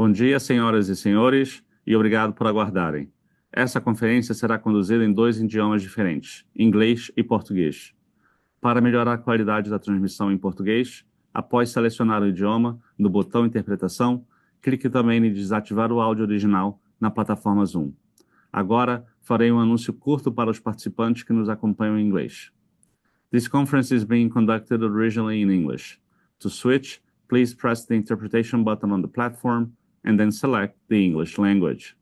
Bom dia, senhoras e senhores, e obrigado por aguardarem. Essa conferência será conduzida em dois idiomas diferentes, inglês e português. Para melhorar a qualidade da transmissão em português, após selecionar o idioma, no botão Interpretação, clique também em desativar o áudio original na plataforma Zoom. Agora, farei um anúncio curto para os participantes que nos acompanham em inglês. This conference is being conducted originally in English. To switch, please press the interpretation button on the platform and then select the English language.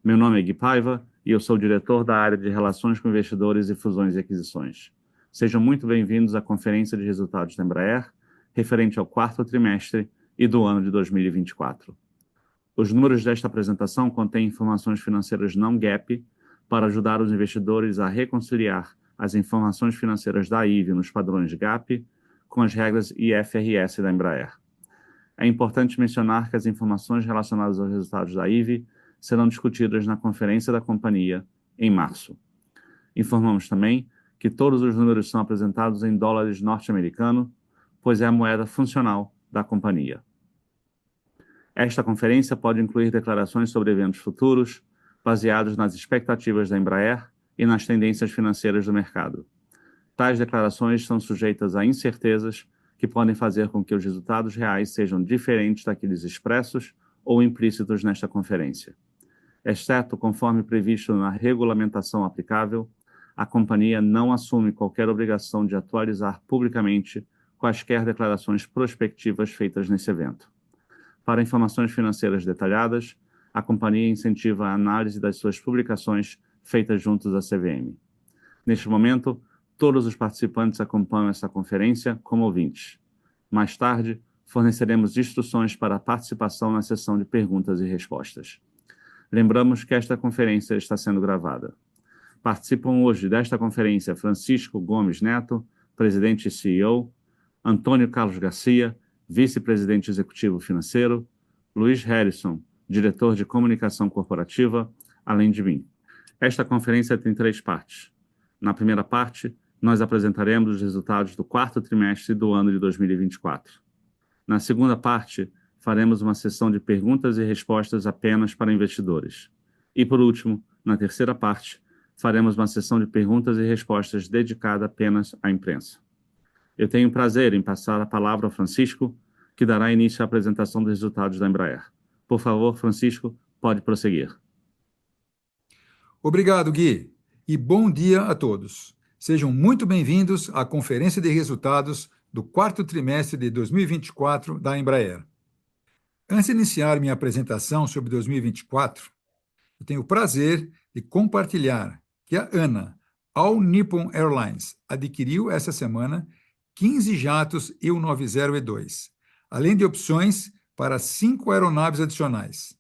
Meu nome é Gui Paiva e eu sou o diretor da área de Relações com Investidores e Fusões e Aquisições. Sejam muito bem-vindos à Conferência de Resultados da Embraer, referente ao quarto trimestre e do ano de 2024. Os números desta apresentação contêm informações financeiras não GAAP para ajudar os investidores a reconciliar as informações financeiras da IVE nos padrões GAAP com as regras IFRS da Embraer. É importante mencionar que as informações relacionadas aos resultados da IVE serão discutidas na conferência da companhia em março. Informamos também que todos os números são apresentados em dólares norte-americanos, pois é a moeda funcional da companhia. Esta conferência pode incluir declarações sobre eventos futuros, baseados nas expectativas da Embraer e nas tendências financeiras do mercado. Tais declarações são sujeitas a incertezas que podem fazer com que os resultados reais sejam diferentes daqueles expressos ou implícitos nesta conferência. Exceto conforme previsto na regulamentação aplicável, a companhia não assume qualquer obrigação de atualizar publicamente quaisquer declarações prospectivas feitas nesse evento. Para informações financeiras detalhadas, a companhia incentiva a análise das suas publicações feitas juntos à CVM. Neste momento, todos os participantes acompanham essa conferência como ouvintes. Mais tarde, forneceremos instruções para a participação na sessão de perguntas e respostas. Lembramos que esta conferência está sendo gravada. Participam hoje desta conferência Francisco Gomes Neto, presidente e CEO, Antônio Carlos Garcia, vice-presidente executivo financeiro, Luiz Harrison, diretor de comunicação corporativa, além de mim. Esta conferência tem 3 partes. Na primeira parte, nós apresentaremos os resultados do quarto trimestre do ano de 2024. Na segunda parte, faremos uma sessão de perguntas e respostas apenas para investidores. E, por último, na terceira parte, faremos uma sessão de perguntas e respostas dedicada apenas à imprensa. Eu tenho o prazer em passar a palavra ao Francisco, que dará início à apresentação dos resultados da Embraer. Por favor, Francisco, pode prosseguir. Obrigado, Gui, e bom dia a todos. Sejam muito bem-vindos à Conferência de Resultados do quarto trimestre de 2024 da Embraer. Antes de iniciar minha apresentação sobre 2024, eu tenho o prazer de compartilhar que a ANA, All Nippon Airlines, adquiriu essa semana 15 jatos Il-90E2, além de opções para 5 aeronaves adicionais.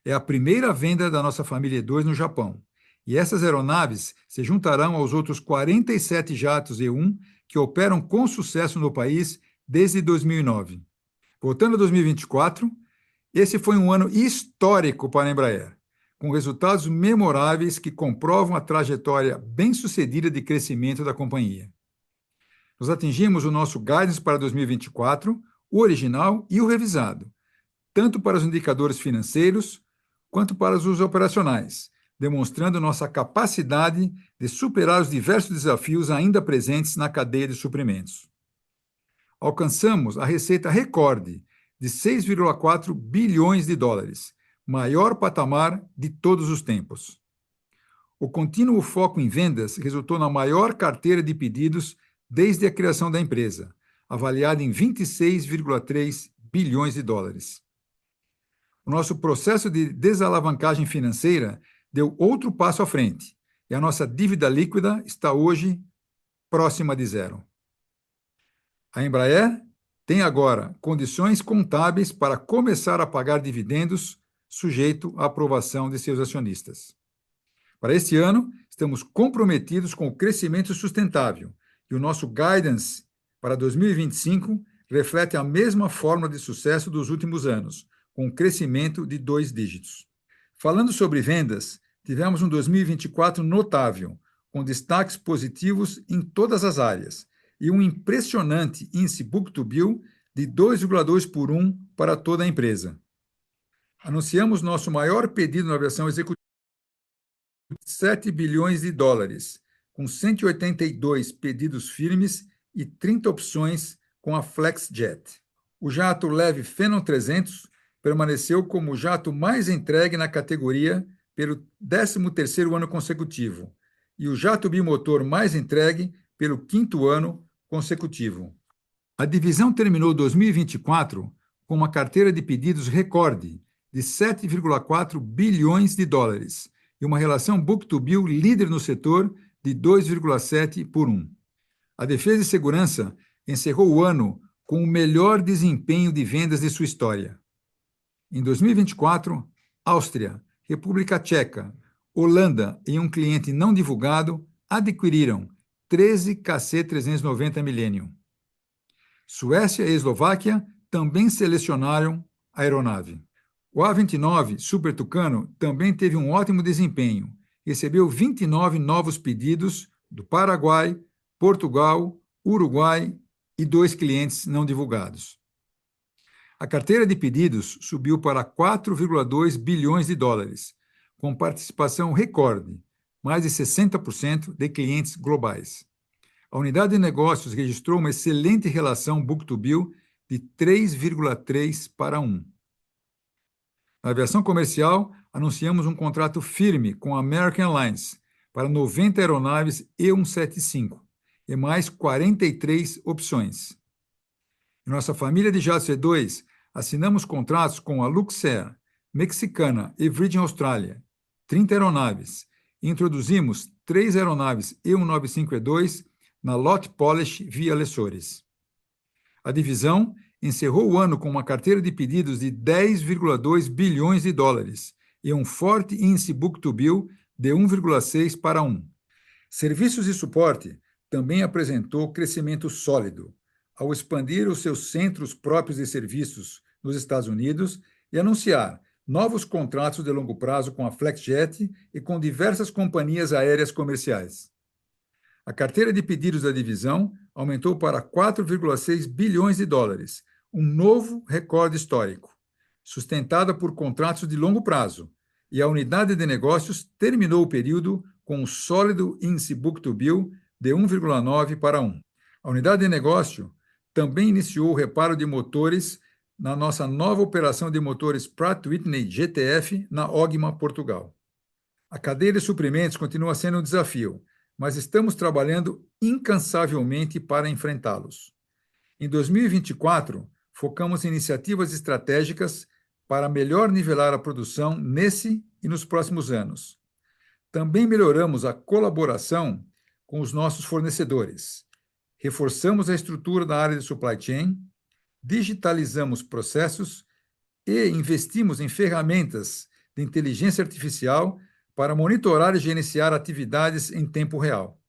É a primeira venda da nossa família E2 no Japão, e essas aeronaves se juntarão aos outros 47 jatos E1 que operam com sucesso no país desde 2009. Voltando a 2024, esse foi um ano histórico para a Embraer, com resultados memoráveis que comprovam a trajetória bem-sucedida de crescimento da companhia. Nós atingimos o nosso guidance para 2024, o original e o revisado, tanto para os indicadores financeiros quanto para os operacionais, demonstrando nossa capacidade de superar os diversos desafios ainda presentes na cadeia de suprimentos. Alcançamos a receita recorde de 6,4 bilhões de dólares, maior patamar de todos os tempos. O contínuo foco em vendas resultou na maior carteira de pedidos desde a criação da empresa, avaliada em 26,3 bilhões de dólares. O nosso processo de desalavancagem financeira deu outro passo à frente, e a nossa dívida líquida está hoje próxima de zero. A Embraer tem agora condições contábeis para começar a pagar dividendos, sujeito à aprovação de seus acionistas. Para este ano, estamos comprometidos com o crescimento sustentável, e o nosso guidance para 2025 reflete a mesma fórmula de sucesso dos últimos anos, com um crescimento de 2 dígitos. Falando sobre vendas, tivemos um 2024 notável, com destaques positivos em todas as áreas, e um impressionante índice book-to-bill de 2,2 por 1 para toda a empresa. Anunciamos nosso maior pedido na aviação executiva, 7 bilhões de dólares, com 182 pedidos firmes e 30 opções com a FlexJet. O jato leve Phenom 300 permaneceu como o jato mais entregue na categoria pelo 13º ano consecutivo e o jato bimotor mais entregue pelo 5º ano consecutivo. A divisão terminou 2024 com uma carteira de pedidos recorde de 7,4 bilhões de dólares e uma relação book-to-bill líder no setor de 2,7 por 1. A Defesa e Segurança encerrou o ano com o melhor desempenho de vendas de sua história. Em 2024, Áustria, República Tcheca, Holanda e um cliente não divulgado adquiriram 13 KC-390 Millennium. Suécia e Eslováquia também selecionaram a aeronave. O A-29 Super Tucano também teve um ótimo desempenho. Recebeu 29 novos pedidos do Paraguai, Portugal, Uruguai e 2 clientes não divulgados. A carteira de pedidos subiu para 4,2 bilhões de dólares, com participação recorde, mais de 60% de clientes globais. A unidade de negócios registrou uma excelente relação book-to-bill de 3,3 para 1. Na aviação comercial, anunciamos um contrato firme com a American Airlines para 90 aeronaves E175 e mais 43 opções. Em nossa família de jatos E2, assinamos contratos com a Luxair, Mexicana e Virgin Australia, 30 aeronaves, e introduzimos 3 aeronaves E195-E2 na Lot Polish via Lessores. A divisão encerrou o ano com uma carteira de pedidos de 10,2 bilhões de dólares e um forte índice book-to-bill de 1,6 para 1. Serviços e suporte também apresentou crescimento sólido, ao expandir os seus centros próprios de serviços nos Estados Unidos e anunciar novos contratos de longo prazo com a FlexJet e com diversas companhias aéreas comerciais. A carteira de pedidos da divisão aumentou para 4,6 bilhões de dólares, um novo recorde histórico, sustentada por contratos de longo prazo, e a unidade de negócios terminou o período com um sólido índice book-to-bill de 1,9 para 1. A unidade de negócio também iniciou o reparo de motores na nossa nova operação de motores Pratt & Whitney GTF na OGMA, Portugal. A cadeia de suprimentos continua sendo um desafio, mas estamos trabalhando incansavelmente para enfrentá-los. Em 2024, focamos em iniciativas estratégicas para melhor nivelar a produção nesse e nos próximos anos. Também melhoramos a colaboração com os nossos fornecedores. Reforçamos a estrutura da área de supply chain, digitalizamos processos e investimos em ferramentas de inteligência artificial para monitorar e gerenciar atividades em tempo real.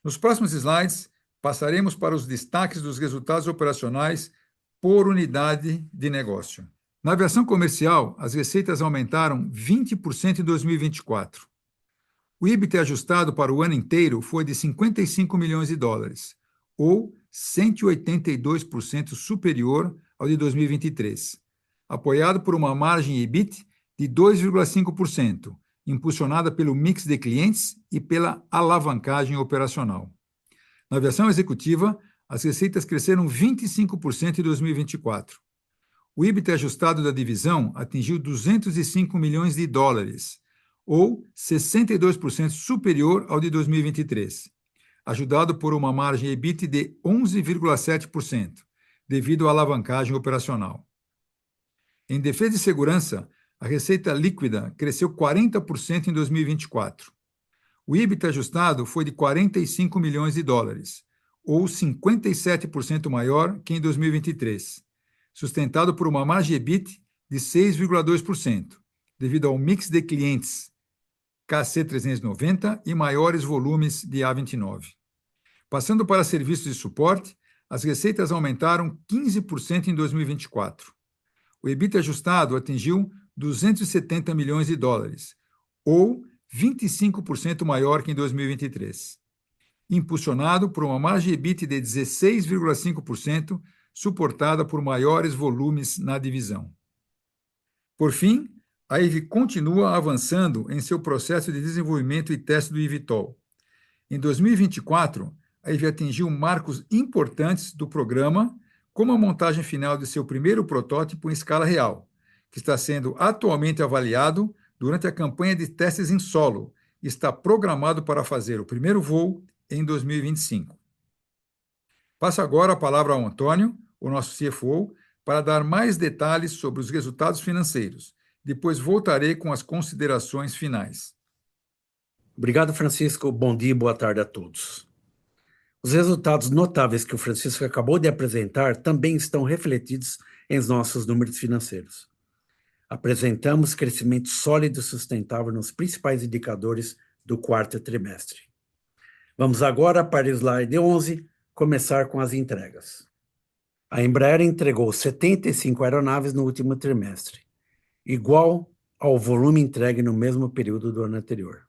Nos próximos slides, passaremos para os destaques dos resultados operacionais por unidade de negócio. Na aviação comercial, as receitas aumentaram 20% em 2024. O EBIT ajustado para o ano inteiro foi de 55 milhões de dólares, ou 182% superior ao de 2023, apoiado por uma margem EBIT de 2,5%, impulsionada pelo mix de clientes e pela alavancagem operacional. Na aviação executiva, as receitas cresceram 25% em 2024. O EBIT ajustado da divisão atingiu 205 milhões de dólares, ou 62% superior ao de 2023, ajudado por uma margem EBIT de 11,7%, devido à alavancagem operacional. Em defesa e segurança, a receita líquida cresceu 40% em 2024. O EBIT ajustado foi de 45 milhões de dólares, ou 57% maior que em 2023, sustentado por uma margem EBIT de 6,2%, devido ao mix de clientes KC-390 e maiores volumes de A-29. Passando para serviços de suporte, as receitas aumentaram 15% em 2024. O EBIT ajustado atingiu 270 milhões de dólares, ou 25% maior que em 2023, impulsionado por uma margem EBIT de 16,5%, suportada por maiores volumes na divisão. Por fim, a IVE continua avançando em seu processo de desenvolvimento e teste do eVTOL. Em 2024, a IVE atingiu marcos importantes do programa, como a montagem final de seu primeiro protótipo em escala real, que está sendo atualmente avaliado durante a campanha de testes em solo e está programado para fazer o primeiro voo em 2025. Passo agora a palavra ao Antônio, o nosso CFO, para dar mais detalhes sobre os resultados financeiros. Depois voltarei com as considerações finais. Obrigado, Francisco. Bom dia e boa tarde a todos. Os resultados notáveis que o Francisco acabou de apresentar também estão refletidos em nossos números financeiros. Apresentamos crescimento sólido e sustentável nos principais indicadores do quarto trimestre. Vamos agora para o slide 11, começar com as entregas. A Embraer entregou 75 aeronaves no último trimestre, igual ao volume entregue no mesmo período do ano anterior.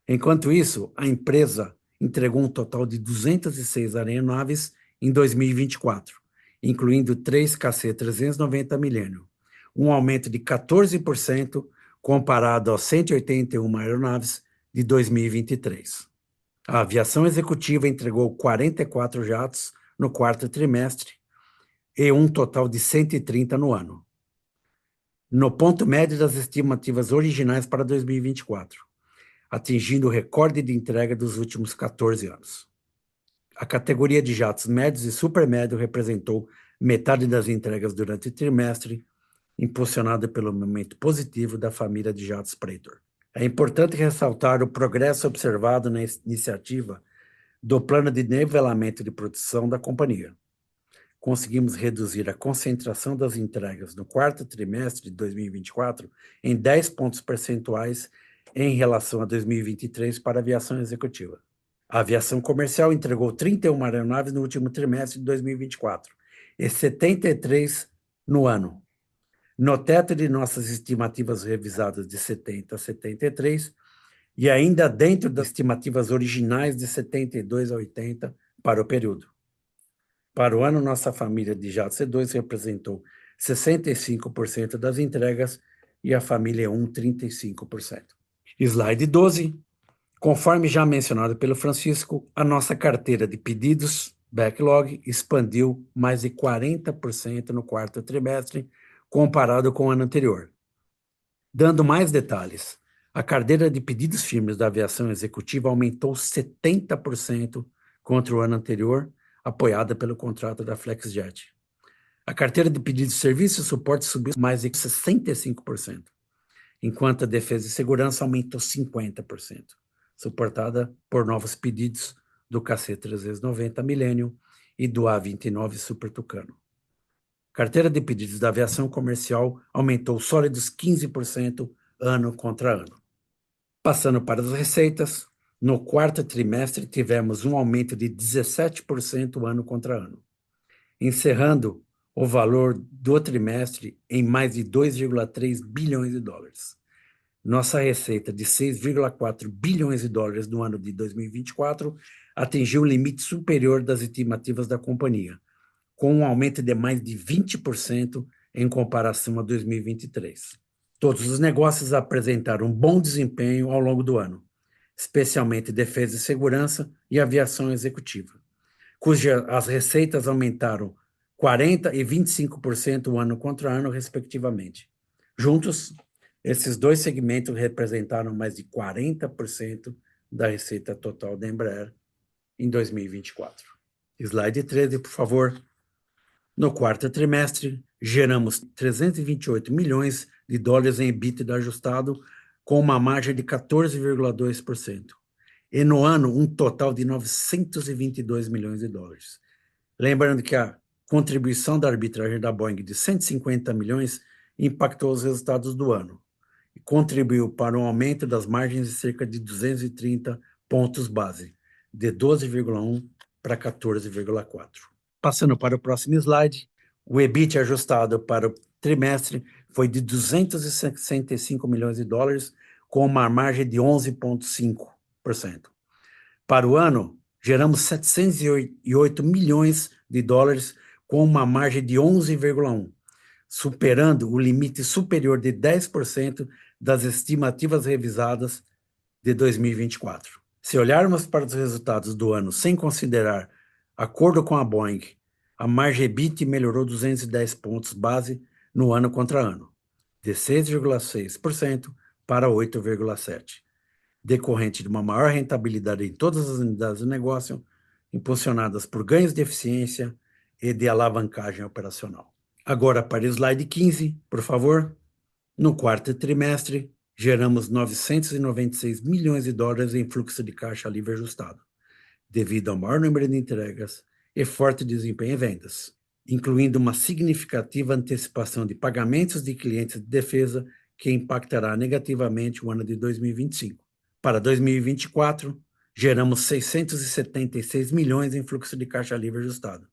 Enquanto isso, a empresa entregou um total de 206 aeronaves em 2024, incluindo 3 KC-390 Millennium, um aumento de 14% comparado aos 181 aeronaves de 2023. A aviação executiva entregou 44 jatos no quarto trimestre e um total de 130 no ano, no ponto médio das estimativas originais para 2024. Atingindo o recorde de entrega dos últimos 14 anos. A categoria de jatos médios e supermédio representou metade das entregas durante o trimestre, impulsionada pelo momento positivo da família de jatos Praetor. É importante ressaltar o progresso observado na iniciativa do plano de nivelamento de produção da companhia. Conseguimos reduzir a concentração das entregas no quarto trimestre de 2024 em 10 pontos percentuais em relação a 2023 para a aviação executiva. A aviação comercial entregou 31 aeronaves no último trimestre de 2024 e 73 no ano, no teto de nossas estimativas revisadas de 70 a 73 e ainda dentro das estimativas originais de 72 a 80 para o período. Para o ano, nossa família de jatos C2 representou 65% das entregas e a família 1, 35%. Slide 12. Conforme já mencionado pelo Francisco, a nossa carteira de pedidos, backlog, expandiu mais de 40% no quarto trimestre, comparado com o ano anterior. Dando mais detalhes, a carteira de pedidos firmes da aviação executiva aumentou 70% contra o ano anterior, apoiada pelo contrato da FlexJet. A carteira de pedidos de serviço e suporte subiu mais de 65%. Enquanto a defesa e segurança aumentou 50%, suportada por novos pedidos do KC-390 Millennium e do A-29 Super Tucano. Carteira de pedidos da aviação comercial aumentou sólidos 15% ano contra ano. Passando para as receitas, no quarto trimestre tivemos um aumento de 17% ano contra ano, encerrando o valor do trimestre em mais de 2,3 bilhões de dólares. Nossa receita de 6,4 bilhões de dólares no ano de 2024 atingiu o limite superior das estimativas da companhia, com um aumento de mais de 20% em comparação a 2023. Todos os negócios apresentaram um bom desempenho ao longo do ano, especialmente defesa e segurança e aviação executiva, cujas as receitas aumentaram 40% e 25% ano contra ano, respectivamente. Juntos, esses dois segmentos representaram mais de 40% da receita total da Embraer em 2024. Slide 13, por favor. No quarto trimestre, geramos 328 milhões de dólares em EBITDA ajustado, com uma margem de 14,2%. E no ano, um total de 922 milhões de dólares. Lembrando que a contribuição da arbitragem da Boeing de 150 milhões impactou os resultados do ano e contribuiu para um aumento das margens de cerca de 230 pontos base, de 12,1 para 14,4. Passando para o próximo slide, o EBIT ajustado para o trimestre foi de 265 milhões de dólares, com uma margem de 11,5%. Para o ano, geramos 708 milhões de dólares, com uma margem de 11,1%, superando o limite superior de 10% das estimativas revisadas de 2024. Se olharmos para os resultados do ano sem considerar acordo com a Boeing, a margem EBIT melhorou 210 pontos base no ano contra ano, de 6,6% para 8,7%, decorrente de uma maior rentabilidade em todas as unidades de negócio, impulsionadas por ganhos de eficiência e de alavancagem operacional. Agora para o slide 15, por favor. No quarto trimestre, geramos 996 milhões de dólares em fluxo de caixa livre ajustado, devido ao maior número de entregas e forte desempenho em vendas, incluindo uma significativa antecipação de pagamentos de clientes de defesa que impactará negativamente o ano de 2025. Para 2024, geramos 676 milhões em fluxo de caixa livre ajustado,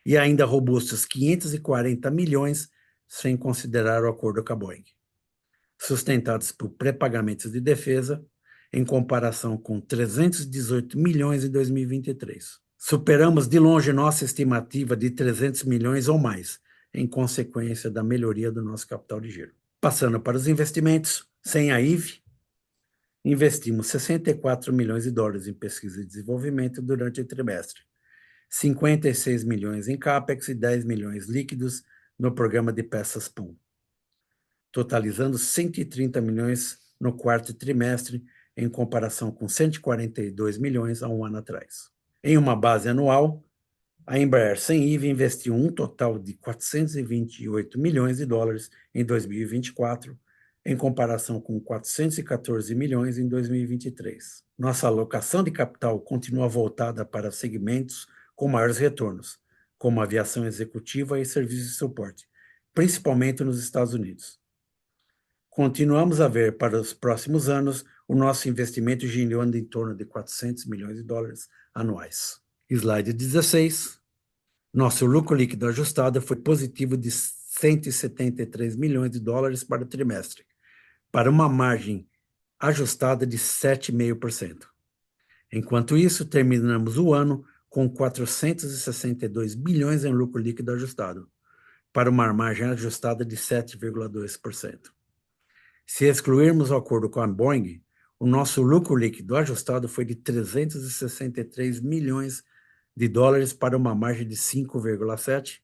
e ainda robustos 540 milhões sem considerar o acordo com a Boeing, sustentados por pré-pagamentos de defesa, em comparação com 318 milhões em 2023. Superamos de longe nossa estimativa de 300 milhões ou mais, em consequência da melhoria do nosso capital de giro. Passando para os investimentos, sem a IVE, investimos 64 milhões de dólares em pesquisa e desenvolvimento durante o trimestre, 56 milhões em CAPEX e 10 milhões líquidos no programa de peças pool, totalizando 130 milhões no quarto trimestre, em comparação com 142 milhões há um ano atrás. Em uma base anual, a Embraer sem IVA investiu um total de 428 milhões de dólares em 2024, em comparação com 414 milhões em 2023. Nossa alocação de capital continua voltada para segmentos com maiores retornos, como aviação executiva e serviços de suporte, principalmente nos Estados Unidos. Continuamos a ver para os próximos anos o nosso investimento girando em torno de 400 milhões de dólares anuais. Slide 16. Nosso lucro líquido ajustado foi positivo de 173 milhões de dólares para o trimestre, para uma margem ajustada de 7,5%. Enquanto isso, terminamos o ano com 462 bilhões em lucro líquido ajustado, para uma margem ajustada de 7,2%. Se excluirmos o acordo com a Boeing, o nosso lucro líquido ajustado foi de 363 milhões de dólares para uma margem de 5,7%,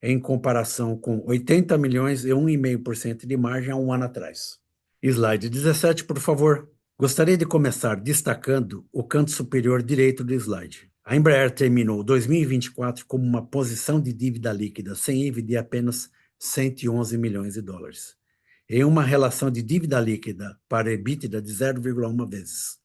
em comparação com 80 milhões e 1,5% de margem há um ano atrás. Slide 17, por favor. Gostaria de começar destacando o canto superior direito do slide. A Embraer terminou 2024 com uma posição de dívida líquida sem IVA de apenas 111 milhões de dólares, em uma relação de dívida líquida para EBITDA de 0,1 vezes,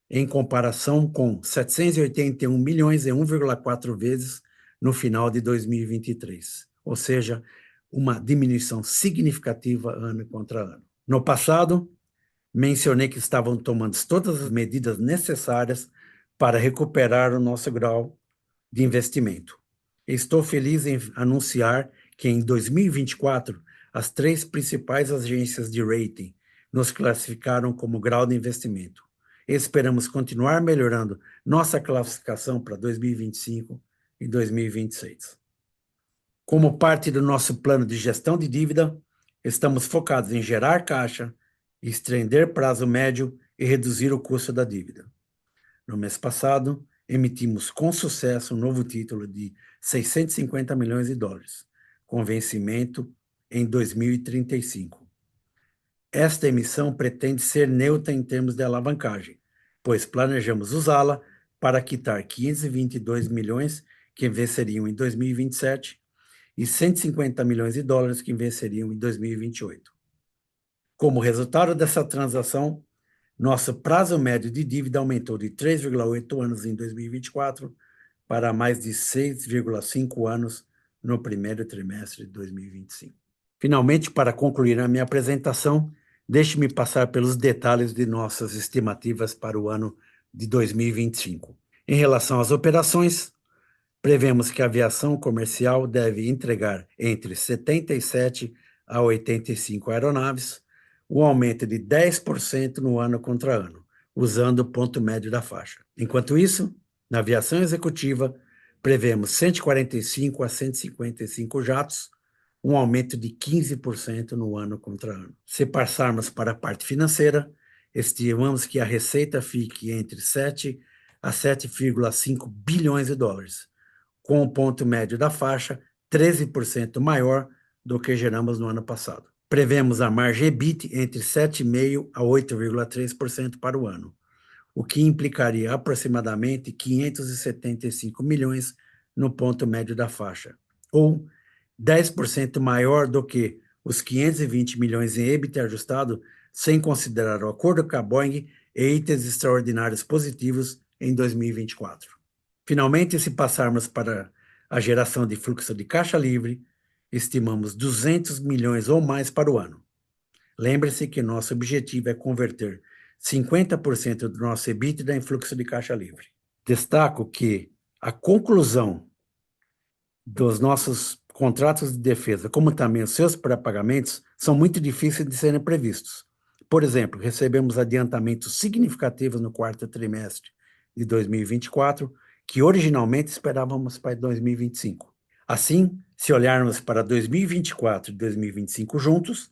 em comparação com 781 milhões e 1,4 vezes no final de 2023, ou seja, uma diminuição significativa ano contra ano. No passado, mencionei que estavam tomando todas as medidas necessárias para recuperar o nosso grau de investimento. Estou feliz em anunciar que em 2024, as 3 principais agências de rating nos classificaram como grau de investimento. Esperamos continuar melhorando nossa classificação para 2025 e 2026. Como parte do nosso plano de gestão de dívida, estamos focados em gerar caixa, estender prazo médio e reduzir o custo da dívida. No mês passado, emitimos com sucesso um novo título de 650 milhões de dólares, com vencimento em 2035. Esta emissão pretende ser neutra em termos de alavancagem, pois planejamos usá-la para quitar 522 milhões que venceriam em 2027 e 150 milhões de dólares que venceriam em 2028. Como resultado dessa transação, nosso prazo médio de dívida aumentou de 3,8 anos em 2024 para mais de 6,5 anos no primeiro trimestre de 2025. Finalmente, para concluir a minha apresentação, deixe-me passar pelos detalhes de nossas estimativas para o ano de 2025. Em relação às operações, prevemos que a aviação comercial deve entregar entre 77 a 85 aeronaves, um aumento de 10% no ano contra ano, usando o ponto médio da faixa. Enquanto isso, na aviação executiva, prevemos 145 a 155 jatos, um aumento de 15% no ano contra ano. Se passarmos para a parte financeira, estimamos que a receita fique entre 7 a 7,5 bilhões de dólares, com o ponto médio da faixa 13% maior do que geramos no ano passado. Prevemos a margem EBIT entre 7,5% a 8,3% para o ano, o que implicaria aproximadamente 575 milhões no ponto médio da faixa, ou 10% maior do que os 520 milhões em EBIT ajustado, sem considerar o acordo com a Boeing e itens extraordinários positivos em 2024. Finalmente, se passarmos para a geração de fluxo de caixa livre, estimamos 200 milhões ou mais para o ano. Lembre-se que nosso objetivo é converter 50% do nosso EBITDA em fluxo de caixa livre. Destaco que a conclusão dos nossos contratos de defesa, como também os seus pré-pagamentos, são muito difíceis de serem previstos. Por exemplo, recebemos adiantamentos significativos no quarto trimestre de 2024, que originalmente esperávamos para 2025. Assim, se olharmos para 2024 e 2025 juntos,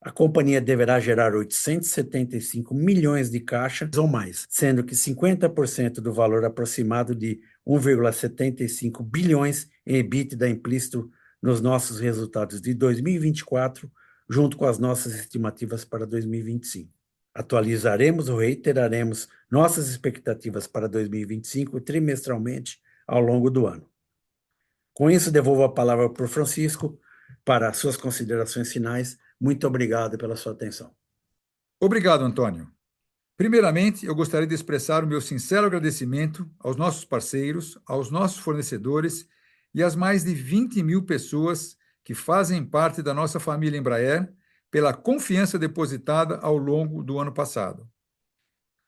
a companhia deverá gerar 875 milhões de caixa ou mais, sendo que 50% do valor aproximado de 1,75 bilhões em EBITDA implícito nos nossos resultados de 2024, junto com as nossas estimativas para 2025. Atualizaremos ou reiteraremos nossas expectativas para 2025 trimestralmente ao longo do ano. Com isso, devolvo a palavra para o Francisco para suas considerações finais. Muito obrigado pela sua atenção. Obrigado, Antônio. Primeiramente, eu gostaria de expressar o meu sincero agradecimento aos nossos parceiros, aos nossos fornecedores e às mais de 20 mil pessoas que fazem parte da nossa família Embraer pela confiança depositada ao longo do ano passado.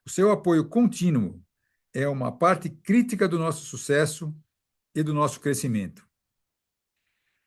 O seu apoio contínuo é uma parte crítica do nosso sucesso e do nosso crescimento.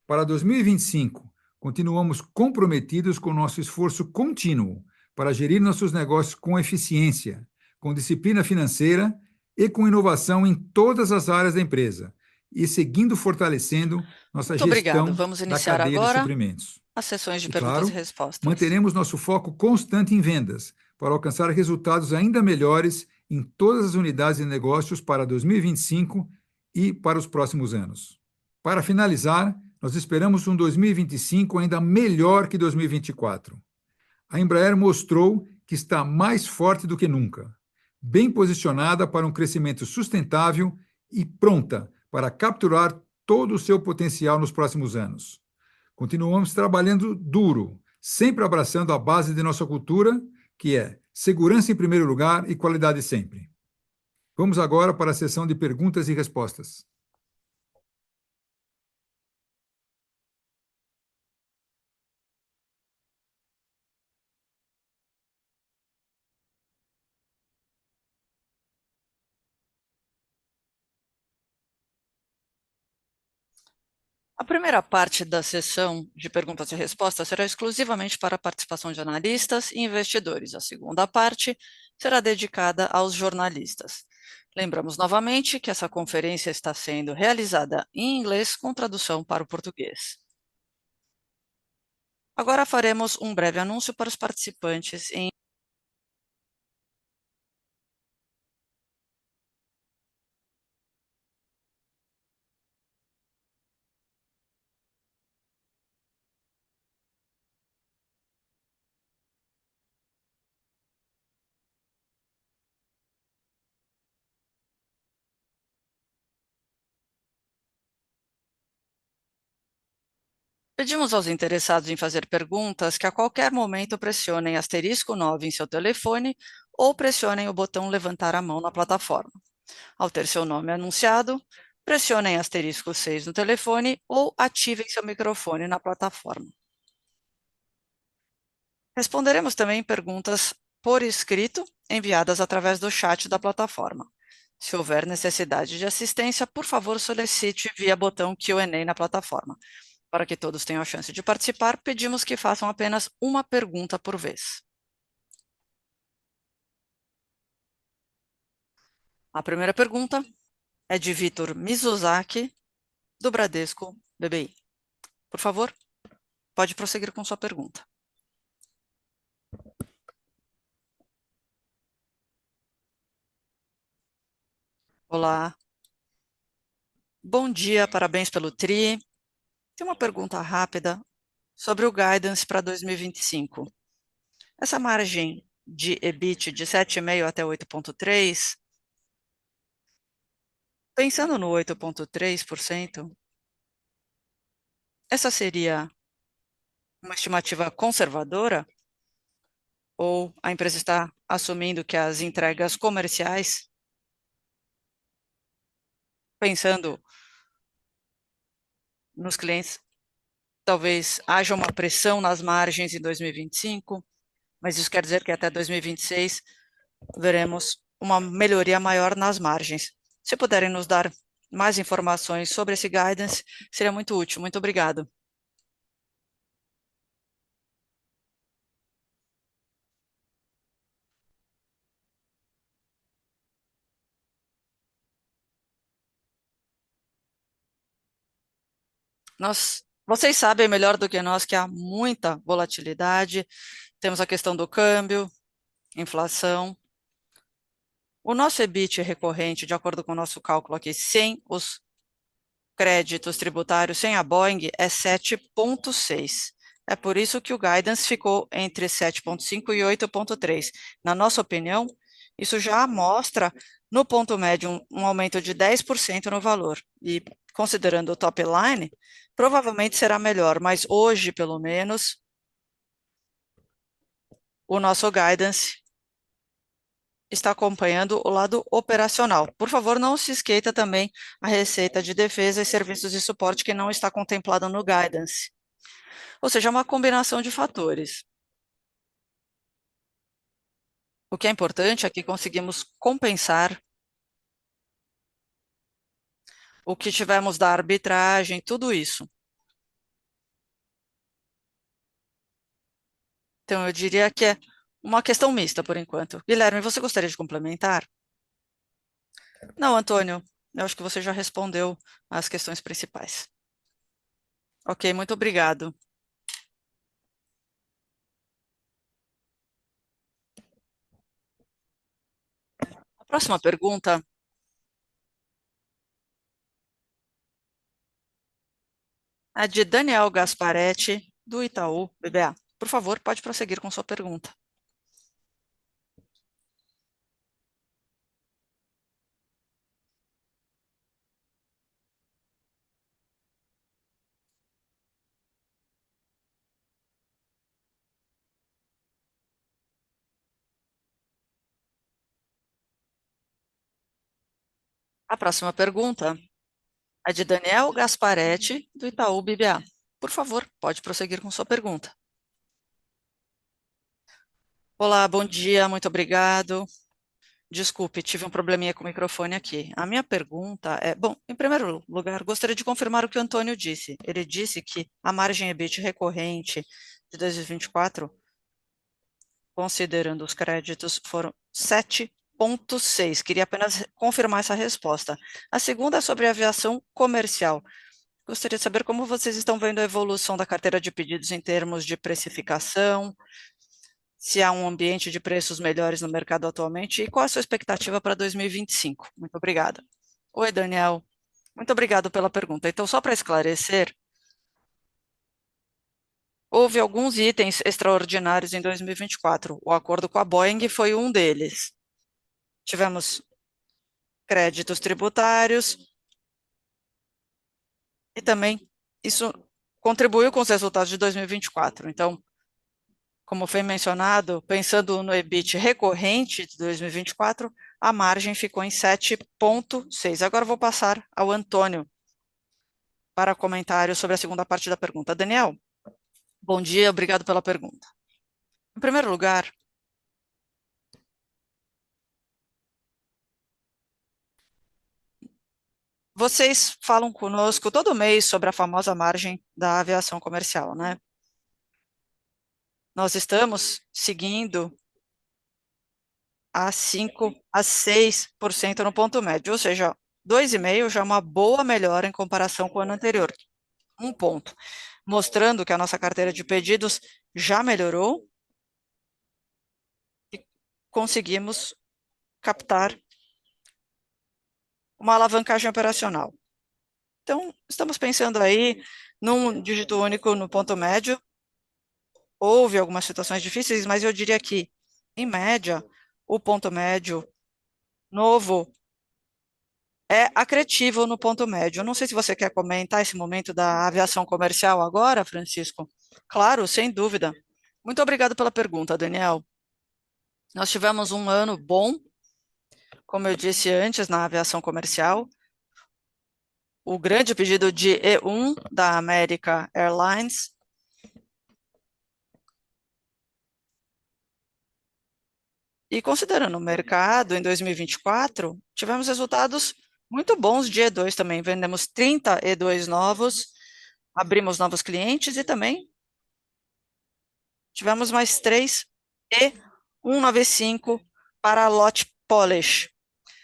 Para 2025, continuamos comprometidos com nosso esforço contínuo para gerir nossos negócios com eficiência, com disciplina financeira e com inovação em todas as áreas da empresa, e seguindo fortalecendo nossa Muito obrigado. gestão Vamos da iniciar cadeia de agora suprimentos. as sessões de E, perguntas claro, e respostas. manteremos nosso foco constante em vendas para alcançar resultados ainda melhores em todas as unidades de negócios para 2025 e para os próximos anos. Para finalizar, nós esperamos um 2025 ainda melhor que 2024. A Embraer mostrou que está mais forte do que nunca, bem posicionada para um crescimento sustentável e pronta para capturar todo o seu potencial nos próximos anos. Continuamos trabalhando duro, sempre abraçando a base de nossa cultura, que é segurança em primeiro lugar e qualidade sempre. Vamos agora para a sessão de perguntas e respostas. A primeira parte da sessão de perguntas e respostas será exclusivamente para a participação de analistas e investidores. A segunda parte será dedicada aos jornalistas. Lembramos novamente que essa conferência está sendo realizada em inglês com tradução para o português. Agora faremos um breve anúncio para os participantes em Pedimos aos interessados em fazer perguntas que a qualquer momento pressionem *9 em seu telefone ou pressionem o botão levantar a mão na plataforma. Ao ter seu nome anunciado, pressionem *6 no telefone ou ativem seu microfone na plataforma. Responderemos também perguntas por escrito enviadas através do chat da plataforma. Se houver necessidade de assistência, por favor, solicite via botão Q&A na plataforma. Para que todos tenham a chance de participar, pedimos que façam apenas uma pergunta por vez. A primeira pergunta é de Vitor Mizusaki, do Bradesco BBI. Por favor. pode prosseguir com sua pergunta. Olá. Bom dia, parabéns pelo TRI. Tem uma pergunta rápida sobre o guidance para 2025. Essa margem de EBIT de 7,5 até 8,3, pensando no 8,3%, essa seria uma estimativa conservadora? Ou a empresa está assumindo que as entregas comerciais, pensando nos clientes, talvez haja uma pressão nas margens em 2025, mas isso quer dizer que até 2026 veremos uma melhoria maior nas margens. Se puderem nos dar mais informações sobre esse guidance, seria muito útil. Muito obrigado. Vocês sabem melhor do que nós que há muita volatilidade, temos a questão do câmbio, inflação. O nosso EBIT recorrente, de acordo com o nosso cálculo aqui, sem os créditos tributários, sem a Boeing, é 7,6. É por isso que o guidance ficou entre 7,5 e 8,3. Na nossa opinião, isso já mostra, no ponto médio, um aumento de 10% no valor. E, considerando o top line, provavelmente será melhor, mas hoje, pelo menos, o nosso guidance está acompanhando o lado operacional. Por favor, não se esqueça também a receita de defesa e serviços de suporte que não está contemplada no guidance. Ou seja, é uma combinação de fatores. O que é importante é que conseguimos compensar o que tivemos da arbitragem, tudo isso. Então, eu diria que é uma questão mista por enquanto. Guilherme, você gostaria de complementar? Não, Antônio, eu acho que você já respondeu as questões principais. Ok, muito obrigado. A próxima pergunta é de Daniel Gasparetti, do Itaú BBA. Por favor, pode prosseguir com sua pergunta. A próxima pergunta é de Daniel Gasparetti, do Itaú BBA. Por favor, pode prosseguir com sua pergunta. Olá, bom dia, muito obrigado. Desculpe, tive um probleminha com o microfone aqui. A minha pergunta é, bom, em primeiro lugar, gostaria de confirmar o que o Antônio disse. Ele disse que a margem EBIT recorrente de 2024, considerando os créditos, foram 7,6. Queria apenas confirmar essa resposta. A segunda é sobre a aviação comercial. Gostaria de saber como vocês estão vendo a evolução da carteira de pedidos em termos de precificação, se há um ambiente de preços melhores no mercado atualmente e qual a sua expectativa para 2025. Muito obrigada. Oi, Daniel. Muito obrigado pela pergunta. Então, só para esclarecer, houve alguns itens extraordinários em 2024. O acordo com a Boeing foi um deles. Tivemos créditos tributários e também isso contribuiu com os resultados de 2024. Então, como foi mencionado, pensando no EBIT recorrente de 2024, a margem ficou em 7,6. Agora vou passar ao Antônio para comentário sobre a segunda parte da pergunta. Daniel, bom dia, obrigado pela pergunta. Em primeiro lugar, vocês falam conosco todo mês sobre a famosa margem da aviação comercial, né? Nós estamos seguindo a 5 a 6% no ponto médio, ou seja, 2,5 já é uma boa melhora em comparação com o ano anterior. Um ponto. mostrando que a nossa carteira de pedidos já melhorou e conseguimos captar uma alavancagem operacional. Então, estamos pensando aí num dígito único no ponto médio. Houve algumas situações difíceis, mas eu diria que, em média, o ponto médio novo é acretivo no ponto médio. Eu não sei se você quer comentar esse momento da aviação comercial agora, Francisco. Claro, sem dúvida. Muito obrigado pela pergunta, Daniel. Nós tivemos um ano bom, como eu disse antes, na aviação comercial. O grande pedido de E1 da American Airlines e considerando o mercado em 2024, tivemos resultados muito bons de E2 também. Vendemos 30 E2 novos, abrimos novos clientes e também tivemos mais 3 E195 para Lot Polish.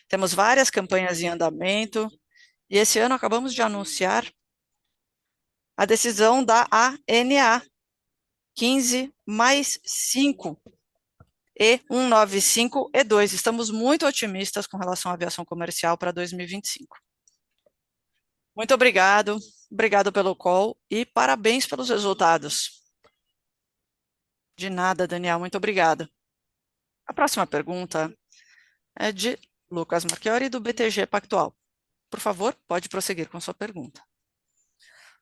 Temos várias campanhas em andamento e esse ano acabamos de anunciar a decisão da ANA 15 mais 5 E195 E2. Estamos muito otimistas com relação à aviação comercial para 2025. Muito obrigado pelo call e parabéns pelos resultados. De nada, Daniel, muito obrigada. A próxima pergunta é de Lucas Marchiori, do BTG Pactual. Por favor, pode prosseguir com sua pergunta.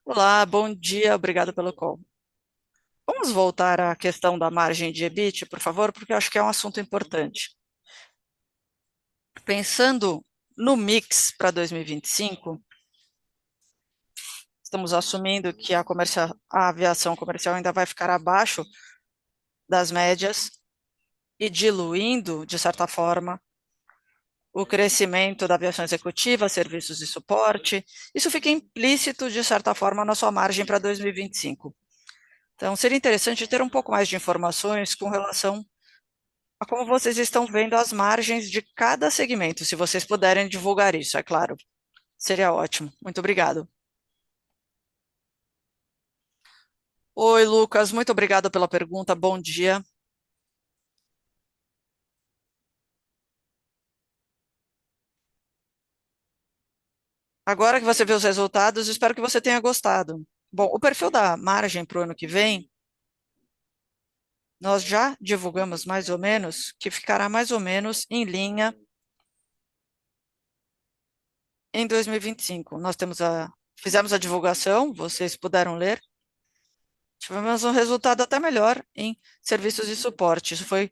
Olá, bom dia, obrigado pelo call. Vamos voltar à questão da margem de EBIT, por favor, porque eu acho que é um assunto importante. Pensando no mix para 2025, estamos assumindo que a aviação comercial ainda vai ficar abaixo das médias e diluindo, de certa forma, o crescimento da aviação executiva, serviços e suporte. Isso fica implícito, de certa forma, na sua margem para 2025. Então, seria interessante ter um pouco mais de informações com relação a como vocês estão vendo as margens de cada segmento, se vocês puderem divulgar isso, é claro. Seria ótimo. Muito obrigado. Oi, Lucas, muito obrigado pela pergunta. Bom dia. Agora que você vê os resultados, espero que você tenha gostado. Bom, o perfil da margem para o ano que vem, nós já divulgamos mais ou menos que ficará mais ou menos em linha em 2025. Nós fizemos a divulgação, vocês puderam ler. Tivemos um resultado até melhor em serviços e suporte. Isso foi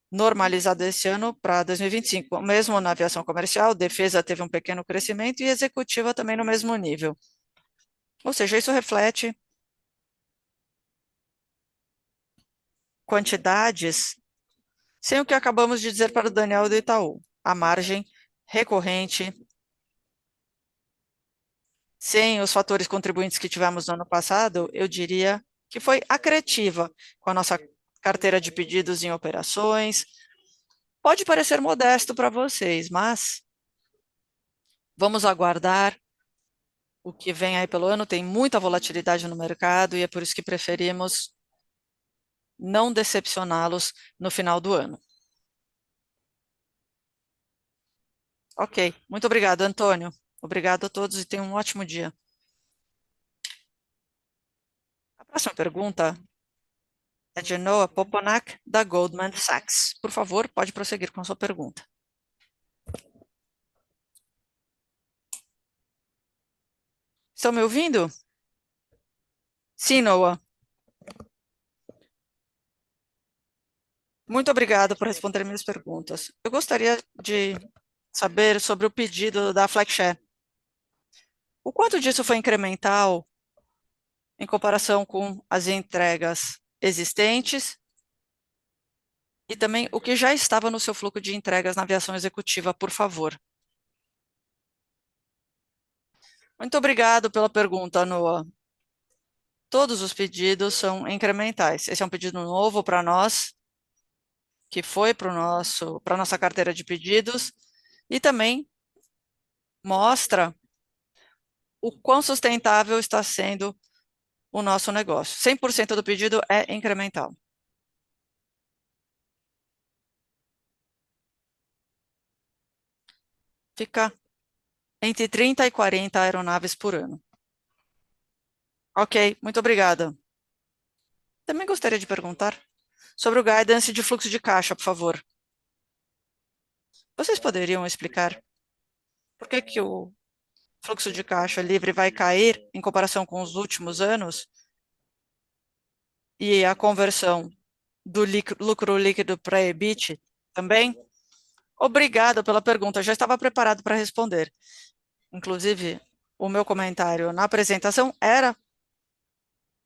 normalizado esse ano para 2025. Mesmo na aviação comercial, defesa teve um pequeno crescimento e executiva também no mesmo nível. Ou seja, isso reflete quantidades sem o que acabamos de dizer para o Daniel do Itaú. A margem recorrente, sem os fatores contribuintes que tivemos no ano passado, eu diria que foi acretiva com a nossa carteira de pedidos em operações. Pode parecer modesto para vocês, mas vamos aguardar o que vem aí pelo ano. Tem muita volatilidade no mercado e é por isso que preferimos não decepcioná-los no final do ano. Ok, muito obrigado, Antônio. Obrigado a todos e tenham um ótimo dia. A próxima pergunta é de Noah Poponak, da Goldman Sachs. Por favor, pode prosseguir com a sua pergunta. Estão me ouvindo? Sim, Noah. Muito obrigado por responder minhas perguntas. Eu gostaria de saber sobre o pedido da FlexShare. O quanto disso foi incremental em comparação com as entregas existentes e também o que já estava no seu fluxo de entregas na aviação executiva, por favor. Muito obrigado pela pergunta, Noah. Todos os pedidos são incrementais. Esse é um pedido novo para nós, que foi para a nossa carteira de pedidos, e também mostra o quão sustentável está sendo o nosso negócio. 100% do pedido é incremental. Fica entre 30 e 40 aeronaves por ano. Ok, muito obrigada. Também gostaria de perguntar sobre o guidance de fluxo de caixa, por favor. Vocês poderiam explicar por que o fluxo de caixa livre vai cair em comparação com os últimos anos e a conversão do lucro líquido para EBIT também? Obrigada pela pergunta, já estava preparado para responder. Inclusive, o meu comentário na apresentação era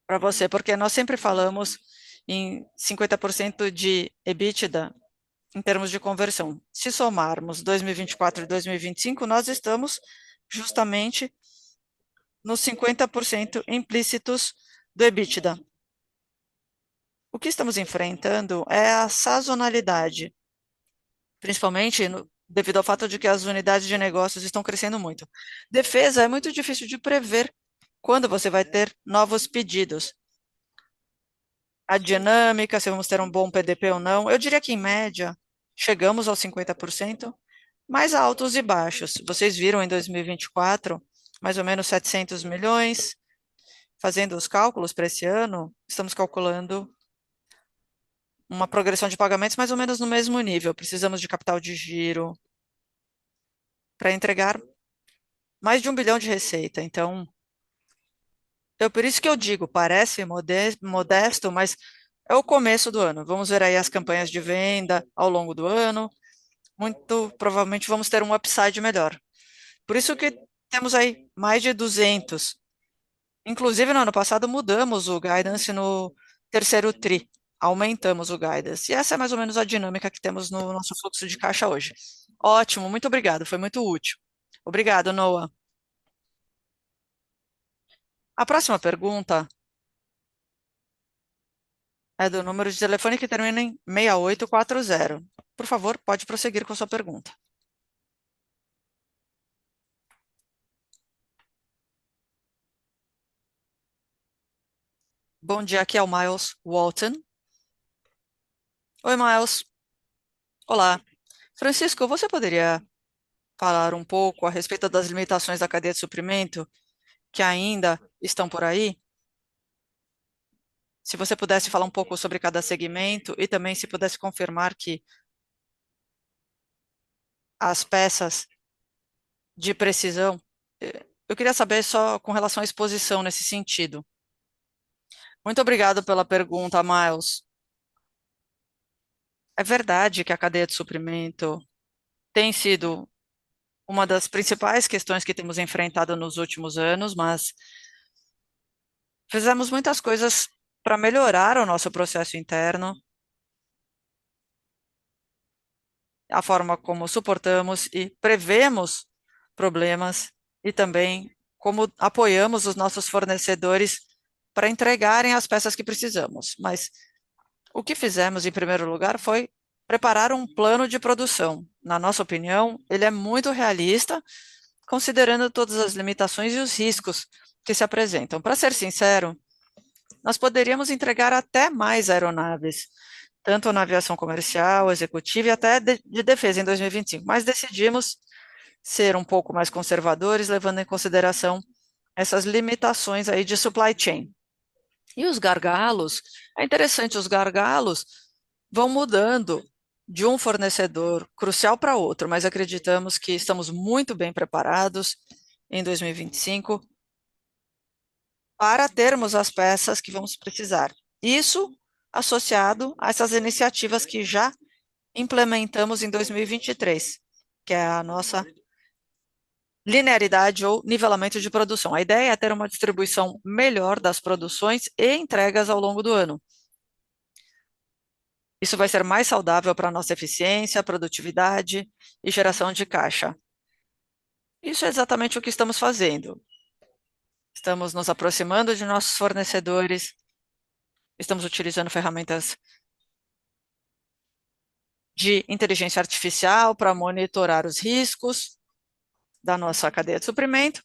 para você, porque nós sempre falamos em 50% de EBITDA em termos de conversão. Se somarmos 2024 e 2025, nós estamos justamente nos 50% implícitos do EBITDA. O que estamos enfrentando é a sazonalidade, principalmente devido ao fato de que as unidades de negócios estão crescendo muito. Defesa é muito difícil de prever quando você vai ter novos pedidos. A dinâmica, se vamos ter um bom PDP ou não, eu diria que, em média, chegamos aos 50%, mais altos e baixos. Vocês viram em 2024, mais ou menos 700 milhões. Fazendo os cálculos para esse ano, estamos calculando uma progressão de pagamentos mais ou menos no mesmo nível. Precisamos de capital de giro para entregar mais de 1 bilhão de receita. Então, por isso que eu digo, parece modesto, mas é o começo do ano. Vamos ver aí as campanhas de venda ao longo do ano. Muito provavelmente vamos ter um upside melhor. Por isso que temos aí mais de 200. Inclusive, no ano passado, mudamos o guidance no terceiro TRI. Aumentamos o guidance. E essa é mais ou menos a dinâmica que temos no nosso fluxo de caixa hoje. Ótimo, muito obrigado, foi muito útil. Obrigado, Noah. A próxima pergunta é do número de telefone que termina em 6840. Por favor, pode prosseguir com a sua pergunta. Bom dia, aqui é o Miles Walton. Oi, Miles. Olá. Francisco, você poderia falar um pouco a respeito das limitações da cadeia de suprimento que ainda estão por aí? Se você pudesse falar um pouco sobre cada segmento e também se pudesse confirmar que as peças de precisão, eu queria saber só com relação à exposição nesse sentido. Muito obrigado pela pergunta, Miles. É verdade que a cadeia de suprimento tem sido uma das principais questões que temos enfrentado nos últimos anos, mas fizemos muitas coisas para melhorar o nosso processo interno, a forma como suportamos e prevemos problemas e também como apoiamos os nossos fornecedores para entregarem as peças que precisamos. Mas o que fizemos, em primeiro lugar, foi preparar um plano de produção. Na nossa opinião, ele é muito realista, considerando todas as limitações e os riscos que se apresentam. Para ser sincero, nós poderíamos entregar até mais aeronaves, tanto na aviação comercial, executiva e até de defesa em 2025, mas decidimos ser um pouco mais conservadores, levando em consideração essas limitações aí de supply chain. E os gargalos, é interessante, os gargalos vão mudando de um fornecedor crucial para outro, mas acreditamos que estamos muito bem preparados em 2025 para termos as peças que vamos precisar. Isso associado a essas iniciativas que já implementamos em 2023, que é a nossa linearidade ou nivelamento de produção. A ideia é ter uma distribuição melhor das produções e entregas ao longo do ano. Isso vai ser mais saudável para a nossa eficiência, produtividade e geração de caixa. Isso é exatamente o que estamos fazendo. Estamos nos aproximando de nossos fornecedores, estamos utilizando ferramentas de inteligência artificial para monitorar os riscos da nossa cadeia de suprimento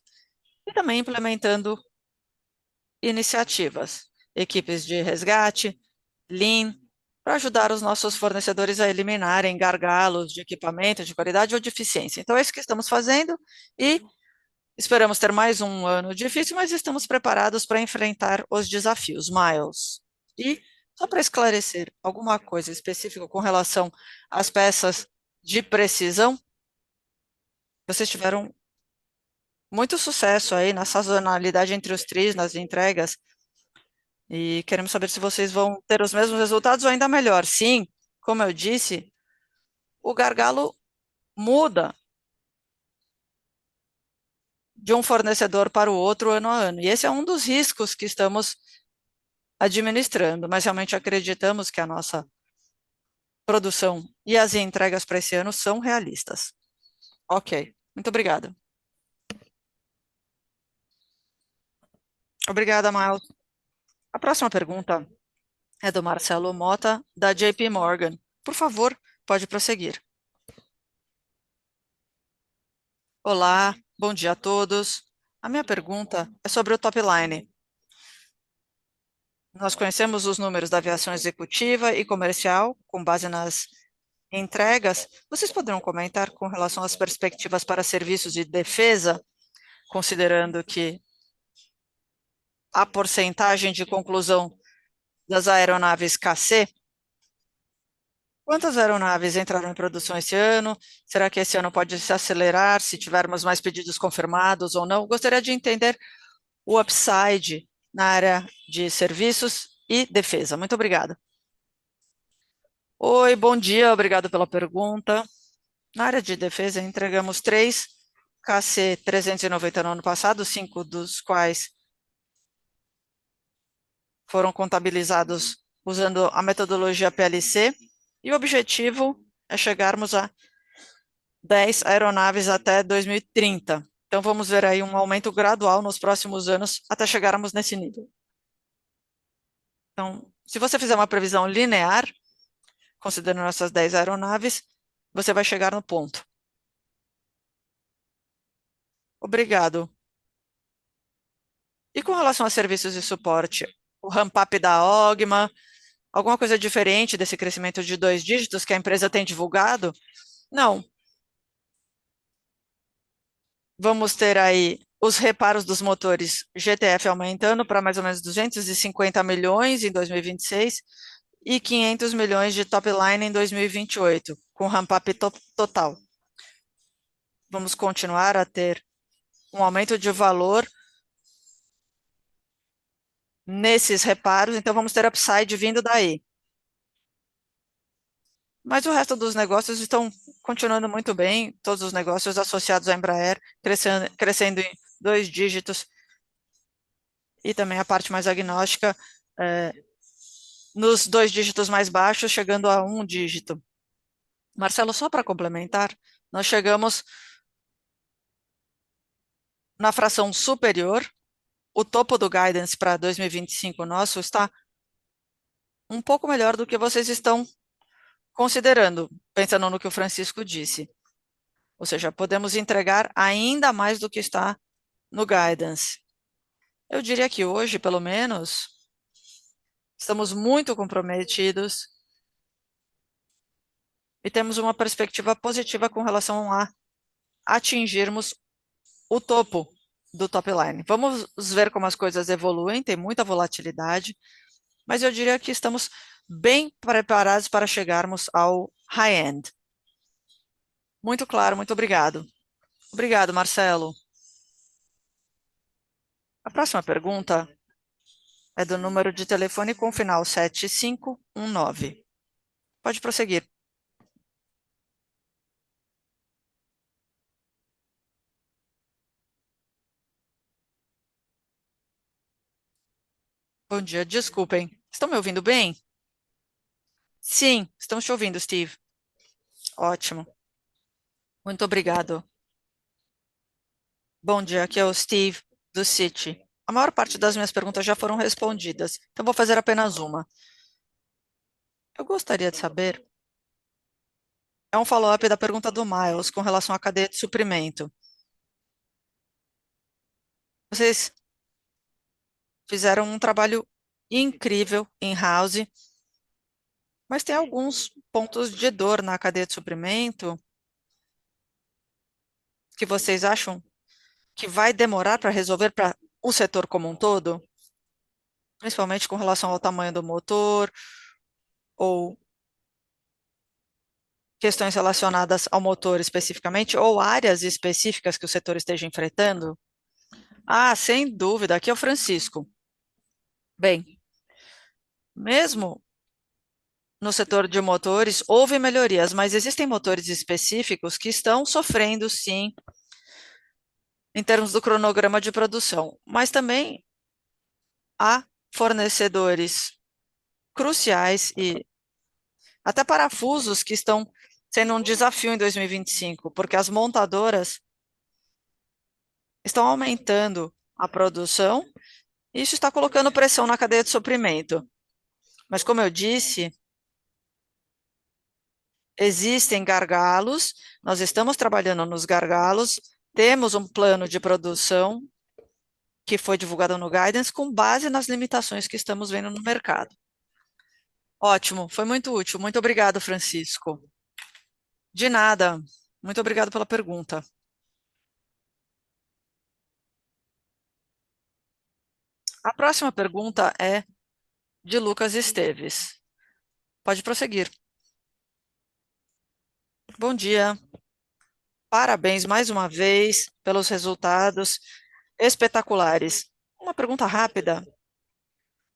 e também implementando iniciativas, equipes de resgate, Lean, para ajudar os nossos fornecedores a eliminarem gargalos de equipamento, de qualidade ou de eficiência. Então, é isso que estamos fazendo e esperamos ter mais um ano difícil, mas estamos preparados para enfrentar os desafios. Miles. E, só para esclarecer alguma coisa específica com relação às peças de precisão, vocês tiveram muito sucesso aí na sazonalidade entre os tris, nas entregas, e queremos saber se vocês vão ter os mesmos resultados ou ainda melhor. Sim, como eu disse, o gargalo muda de um fornecedor para o outro ano a ano, e esse é um dos riscos que estamos administrando, mas realmente acreditamos que a nossa produção e as entregas para esse ano são realistas. Ok, muito obrigada. Obrigada, Miles. A próxima pergunta é do Marcelo Mota, da JP Morgan. Por favor, pode prosseguir. Olá, bom dia a todos. A minha pergunta é sobre o top line. Nós conhecemos os números da aviação executiva e comercial, com base nas entregas. Vocês poderão comentar com relação às perspectivas para serviços de defesa, considerando que a porcentagem de conclusão das aeronaves KC? Quantas aeronaves entraram em produção esse ano? Será que esse ano pode se acelerar se tivermos mais pedidos confirmados ou não? Gostaria de entender o upside na área de serviços e defesa. Muito obrigada. Oi, bom dia, obrigado pela pergunta. Na área de defesa, entregamos 3 KC-390 no ano passado, 5 dos quais foram contabilizados usando a metodologia PLC, e o objetivo é chegarmos a 10 aeronaves até 2030. Então, vamos ver aí um aumento gradual nos próximos anos até chegarmos nesse nível. Então, se você fizer uma previsão linear, considerando essas 10 aeronaves, você vai chegar no ponto. Obrigado. E com relação a serviços de suporte, o ramp-up da OGMA, alguma coisa diferente desse crescimento de 2 dígitos que a empresa tem divulgado? Não. Vamos ter aí os reparos dos motores GTF aumentando para mais ou menos 250 milhões em 2026 e 500 milhões de top line em 2028, com ramp-up total. Vamos continuar a ter um aumento de valor nesses reparos, então vamos ter upside vindo daí. Mas o resto dos negócios estão continuando muito bem, todos os negócios associados à Embraer crescendo em 2 dígitos, e também a parte mais agnóstica nos 2 dígitos mais baixos, chegando a 1 dígito. Marcelo, só para complementar, nós chegamos na fração superior, o topo do guidance para 2025 nosso está um pouco melhor do que vocês estão considerando, pensando no que o Francisco disse. Ou seja, podemos entregar ainda mais do que está no guidance. Eu diria que hoje, pelo menos, estamos muito comprometidos e temos uma perspectiva positiva com relação a atingirmos o topo do top line. Vamos ver como as coisas evoluem, tem muita volatilidade, mas eu diria que estamos bem preparados para chegarmos ao high-end. Muito claro, muito obrigado. Obrigado, Marcelo. A próxima pergunta é do número de telefone com final 7519. Pode prosseguir. Bom dia, desculpem. Estão me ouvindo bem? Sim, estamos te ouvindo, Steve. Ótimo. Muito obrigado. Bom dia, aqui é o Steve, do Citi. A maior parte das minhas perguntas já foram respondidas, então vou fazer apenas uma. Eu gostaria de saber, é um follow-up da pergunta do Miles com relação à cadeia de suprimento. Vocês fizeram um trabalho incrível in-house, mas tem alguns pontos de dor na cadeia de suprimento que vocês acham que vai demorar para resolver para o setor como um todo, principalmente com relação ao tamanho do motor ou questões relacionadas ao motor especificamente, ou áreas específicas que o setor esteja enfrentando? Ah, sem dúvida, aqui é o Francisco. Bem, mesmo no setor de motores, houve melhorias, mas existem motores específicos que estão sofrendo, sim, em termos do cronograma de produção, mas também há fornecedores cruciais e até parafusos que estão sendo um desafio em 2025, porque as montadoras estão aumentando a produção e isso está colocando pressão na cadeia de suprimento. Mas, como eu disse, existem gargalos, nós estamos trabalhando nos gargalos, temos um plano de produção que foi divulgado no Guidance com base nas limitações que estamos vendo no mercado. Ótimo, foi muito útil. Muito obrigado, Francisco. De nada. Muito obrigado pela pergunta. A próxima pergunta é de Lucas Esteves. Pode prosseguir. Bom dia. Parabéns mais uma vez pelos resultados espetaculares. Uma pergunta rápida.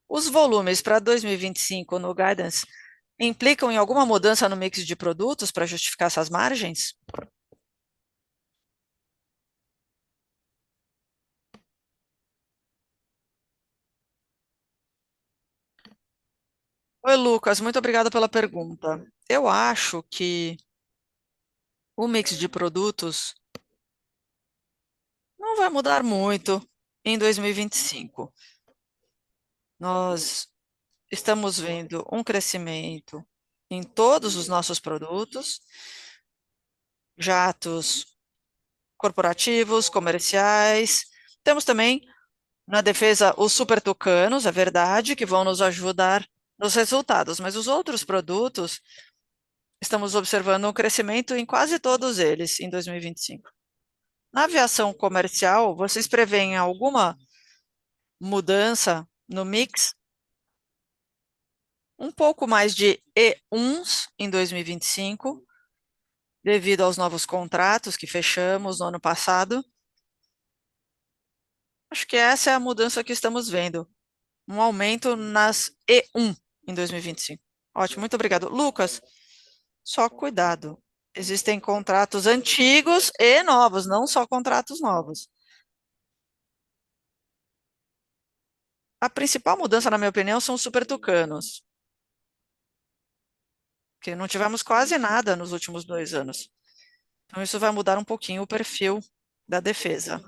Os volumes para 2025 no Guidance implicam em alguma mudança no mix de produtos para justificar essas margens? Oi, Lucas, muito obrigada pela pergunta. Eu acho que o mix de produtos não vai mudar muito em 2025. Nós estamos vendo um crescimento em todos os nossos produtos, jatos corporativos, comerciais. Temos também na defesa os super tucanos, é verdade, que vão nos ajudar nos resultados, mas os outros produtos, estamos observando um crescimento em quase todos eles em 2025. Na aviação comercial, vocês preveem alguma mudança no mix? Um pouco mais de E1s em 2025, devido aos novos contratos que fechamos no ano passado. Acho que essa é a mudança que estamos vendo, um aumento nas E1 em 2025. Ótimo, muito obrigado. Lucas, só cuidado. Existem contratos antigos e novos, não só contratos novos. A principal mudança, na minha opinião, são os super tucanos, que não tivemos quase nada nos últimos 2 anos. Então, isso vai mudar um pouquinho o perfil da defesa.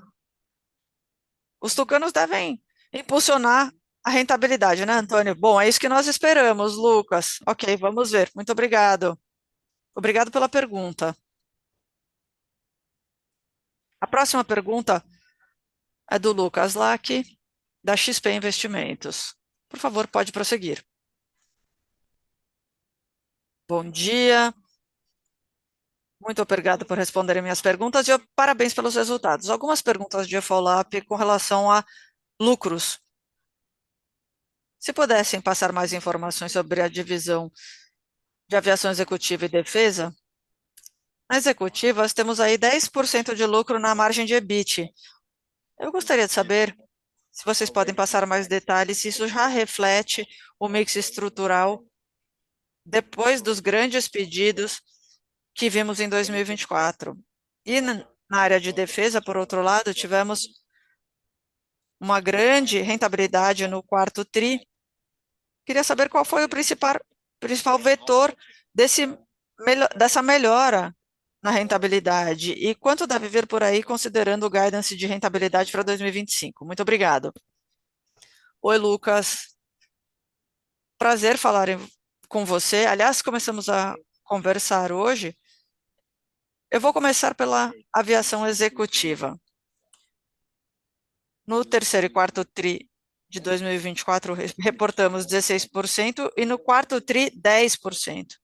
Os tucanos devem impulsionar a rentabilidade, né, Antônio? Bom, é isso que nós esperamos, Lucas. Ok, vamos ver. Muito obrigado. Obrigado pela pergunta. A próxima pergunta é do Lucas Lack, da XP Investimentos. Por favor, pode prosseguir. Bom dia. Muito obrigado por responderem minhas perguntas e parabéns pelos resultados. Algumas perguntas de follow-up com relação a lucros. Se pudessem passar mais informações sobre a divisão de aviação executiva e defesa. Na executiva, nós temos aí 10% de lucro na margem de EBIT. Eu gostaria de saber se vocês podem passar mais detalhes, se isso já reflete o mix estrutural depois dos grandes pedidos que vimos em 2024. E na área de defesa, por outro lado, tivemos uma grande rentabilidade no quarto tri. Queria saber qual foi o principal vetor dessa melhora na rentabilidade e quanto deve vir por aí considerando o guidance de rentabilidade para 2025. Muito obrigado. Oi, Lucas. Prazer falar com você. Aliás, começamos a conversar hoje. Eu vou começar pela aviação executiva. No terceiro e quarto tri de 2024, reportamos 16% e no quarto TRI, 10%.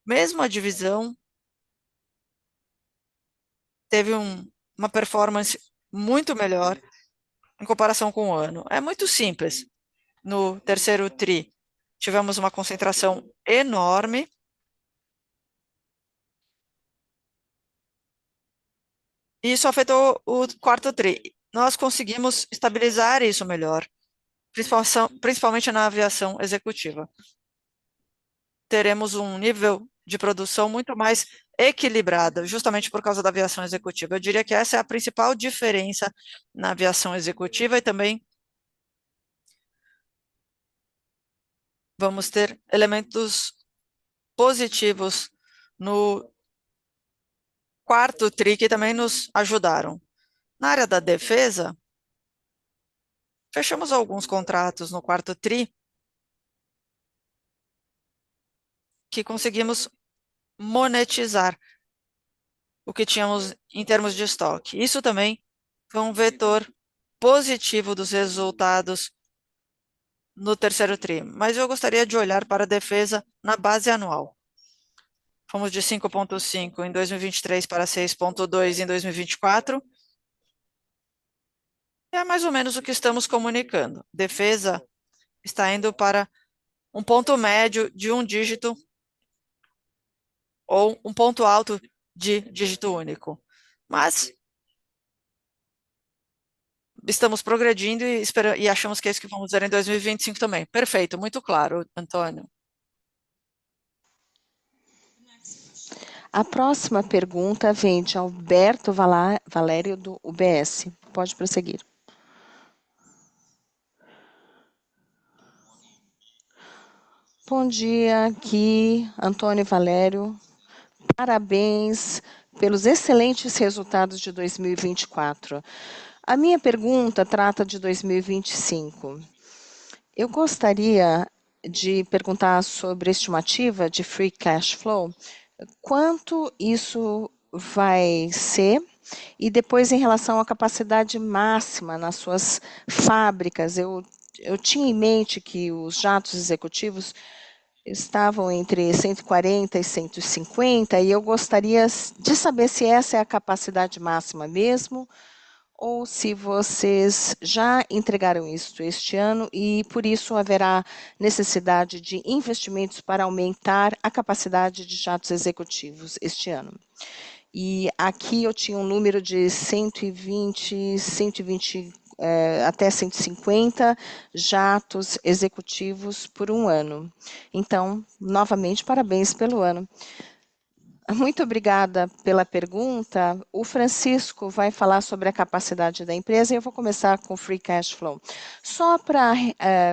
Mesmo a divisão teve uma performance muito melhor em comparação com o ano. É muito simples. No terceiro TRI, tivemos uma concentração enorme. E isso afetou o quarto TRI. Nós conseguimos estabilizar isso melhor, principalmente na aviação executiva. Teremos um nível de produção muito mais equilibrado, justamente por causa da aviação executiva. Eu diria que essa é a principal diferença na aviação executiva e também vamos ter elementos positivos no quarto TRI que também nos ajudaram. Na área da defesa, fechamos alguns contratos no quarto TRI que conseguimos monetizar o que tínhamos em termos de estoque. Isso também foi um vetor positivo dos resultados no terceiro TRI, mas eu gostaria de olhar para a defesa na base anual. Fomos de 5,5 em 2023 para 6,2 em 2024. É mais ou menos o que estamos comunicando. Defesa está indo para um ponto médio de um dígito ou um ponto alto de dígito único. Mas estamos progredindo e achamos que é isso que vamos ver em 2025 também. Perfeito, muito claro, Antônio. A próxima pergunta vem de Alberto Valério, do UBS. Pode prosseguir. Bom dia, Gui, Antônio e Valério. Parabéns pelos excelentes resultados de 2024. A minha pergunta trata de 2025. Eu gostaria de perguntar sobre a estimativa de free cash flow, quanto isso vai ser, e depois em relação à capacidade máxima nas suas fábricas. Eu tinha em mente que os jatos executivos estavam entre 140 e 150, e eu gostaria de saber se essa é a capacidade máxima mesmo, ou se vocês já entregaram isso este ano e, por isso, haverá necessidade de investimentos para aumentar a capacidade de jatos executivos este ano. E aqui eu tinha um número de 120 até 150 jatos executivos por um ano. Então, novamente, parabéns pelo ano. Muito obrigada pela pergunta. O Francisco vai falar sobre a capacidade da empresa e eu vou começar com o free cash flow. Só para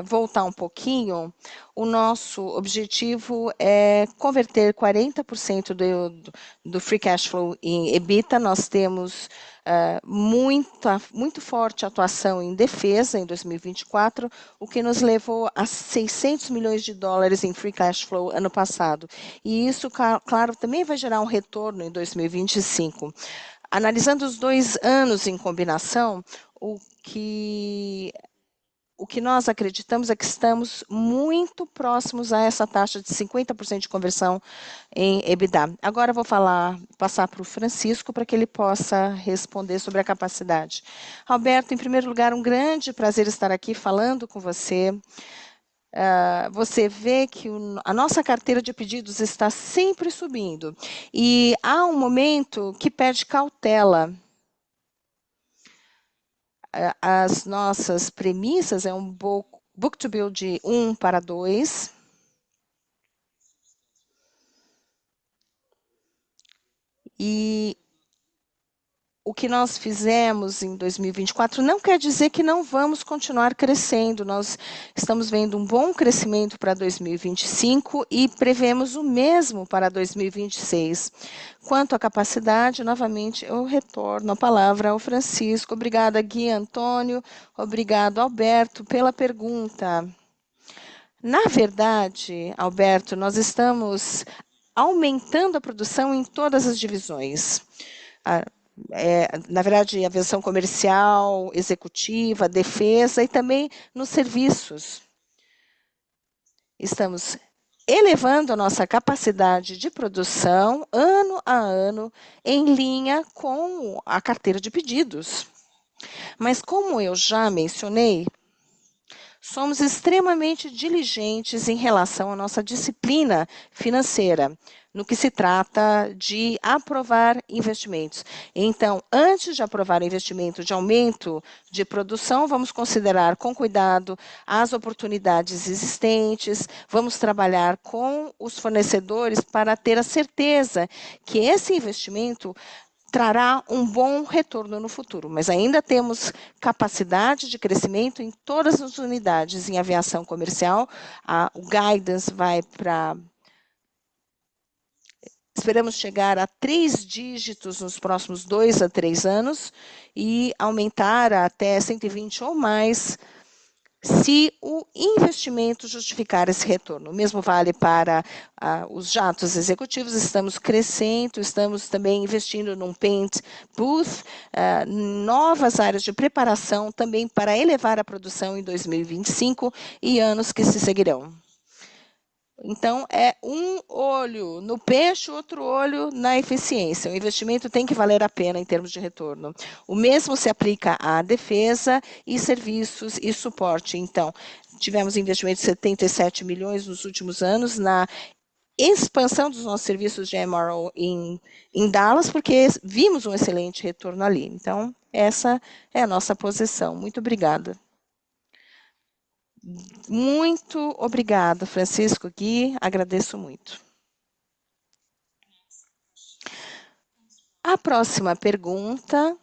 voltar um pouquinho, o nosso objetivo é converter 40% do free cash flow em EBITDA. Nós temos muito forte atuação em defesa em 2024, o que nos levou a 600 milhões de dólares em free cash flow ano passado. E isso, claro, também vai gerar um retorno em 2025. Analisando os 2 anos em combinação, o que nós acreditamos é que estamos muito próximos a essa taxa de 50% de conversão em EBITDA. Agora eu vou passar para o Francisco para que ele possa responder sobre a capacidade. Alberto, em primeiro lugar, um grande prazer estar aqui falando com você. Você vê que a nossa carteira de pedidos está sempre subindo e há um momento que pede cautela. As nossas premissas é um book-to-bill de 1 para 2. E o que nós fizemos em 2024 não quer dizer que não vamos continuar crescendo. Nós estamos vendo um bom crescimento para 2025 e prevemos o mesmo para 2026. Quanto à capacidade, novamente, eu retorno a palavra ao Francisco. Obrigada, Gui, Antônio. Obrigado, Alberto, pela pergunta. Na verdade, Alberto, nós estamos aumentando a produção em todas as divisões. na verdade, aviação comercial, executiva, defesa e também nos serviços. Estamos elevando a nossa capacidade de produção ano a ano em linha com a carteira de pedidos. Mas, como eu já mencionei, somos extremamente diligentes em relação à nossa disciplina financeira, no que se trata de aprovar investimentos. Então, antes de aprovar o investimento de aumento de produção, vamos considerar com cuidado as oportunidades existentes, vamos trabalhar com os fornecedores para ter a certeza que esse investimento trará um bom retorno no futuro, mas ainda temos capacidade de crescimento em todas as unidades em aviação comercial. O guidance vai para... Esperamos chegar a 3 dígitos nos próximos 2 a 3 anos e aumentar até 120 ou mais se o investimento justificar esse retorno. O mesmo vale para os jatos executivos, estamos crescendo, estamos também investindo num paint booth, novas áreas de preparação também para elevar a produção em 2025 e anos que se seguirão. Então, é um olho no peixe, outro olho na eficiência. O investimento tem que valer a pena em termos de retorno. O mesmo se aplica à defesa e serviços e suporte. Então, tivemos investimento de 77 milhões nos últimos anos na expansão dos nossos serviços de MRO em Dallas, porque vimos um excelente retorno ali. Então, essa é a nossa posição. Muito obrigada. Muito obrigada, Francisco, Gui, agradeço muito. A próxima pergunta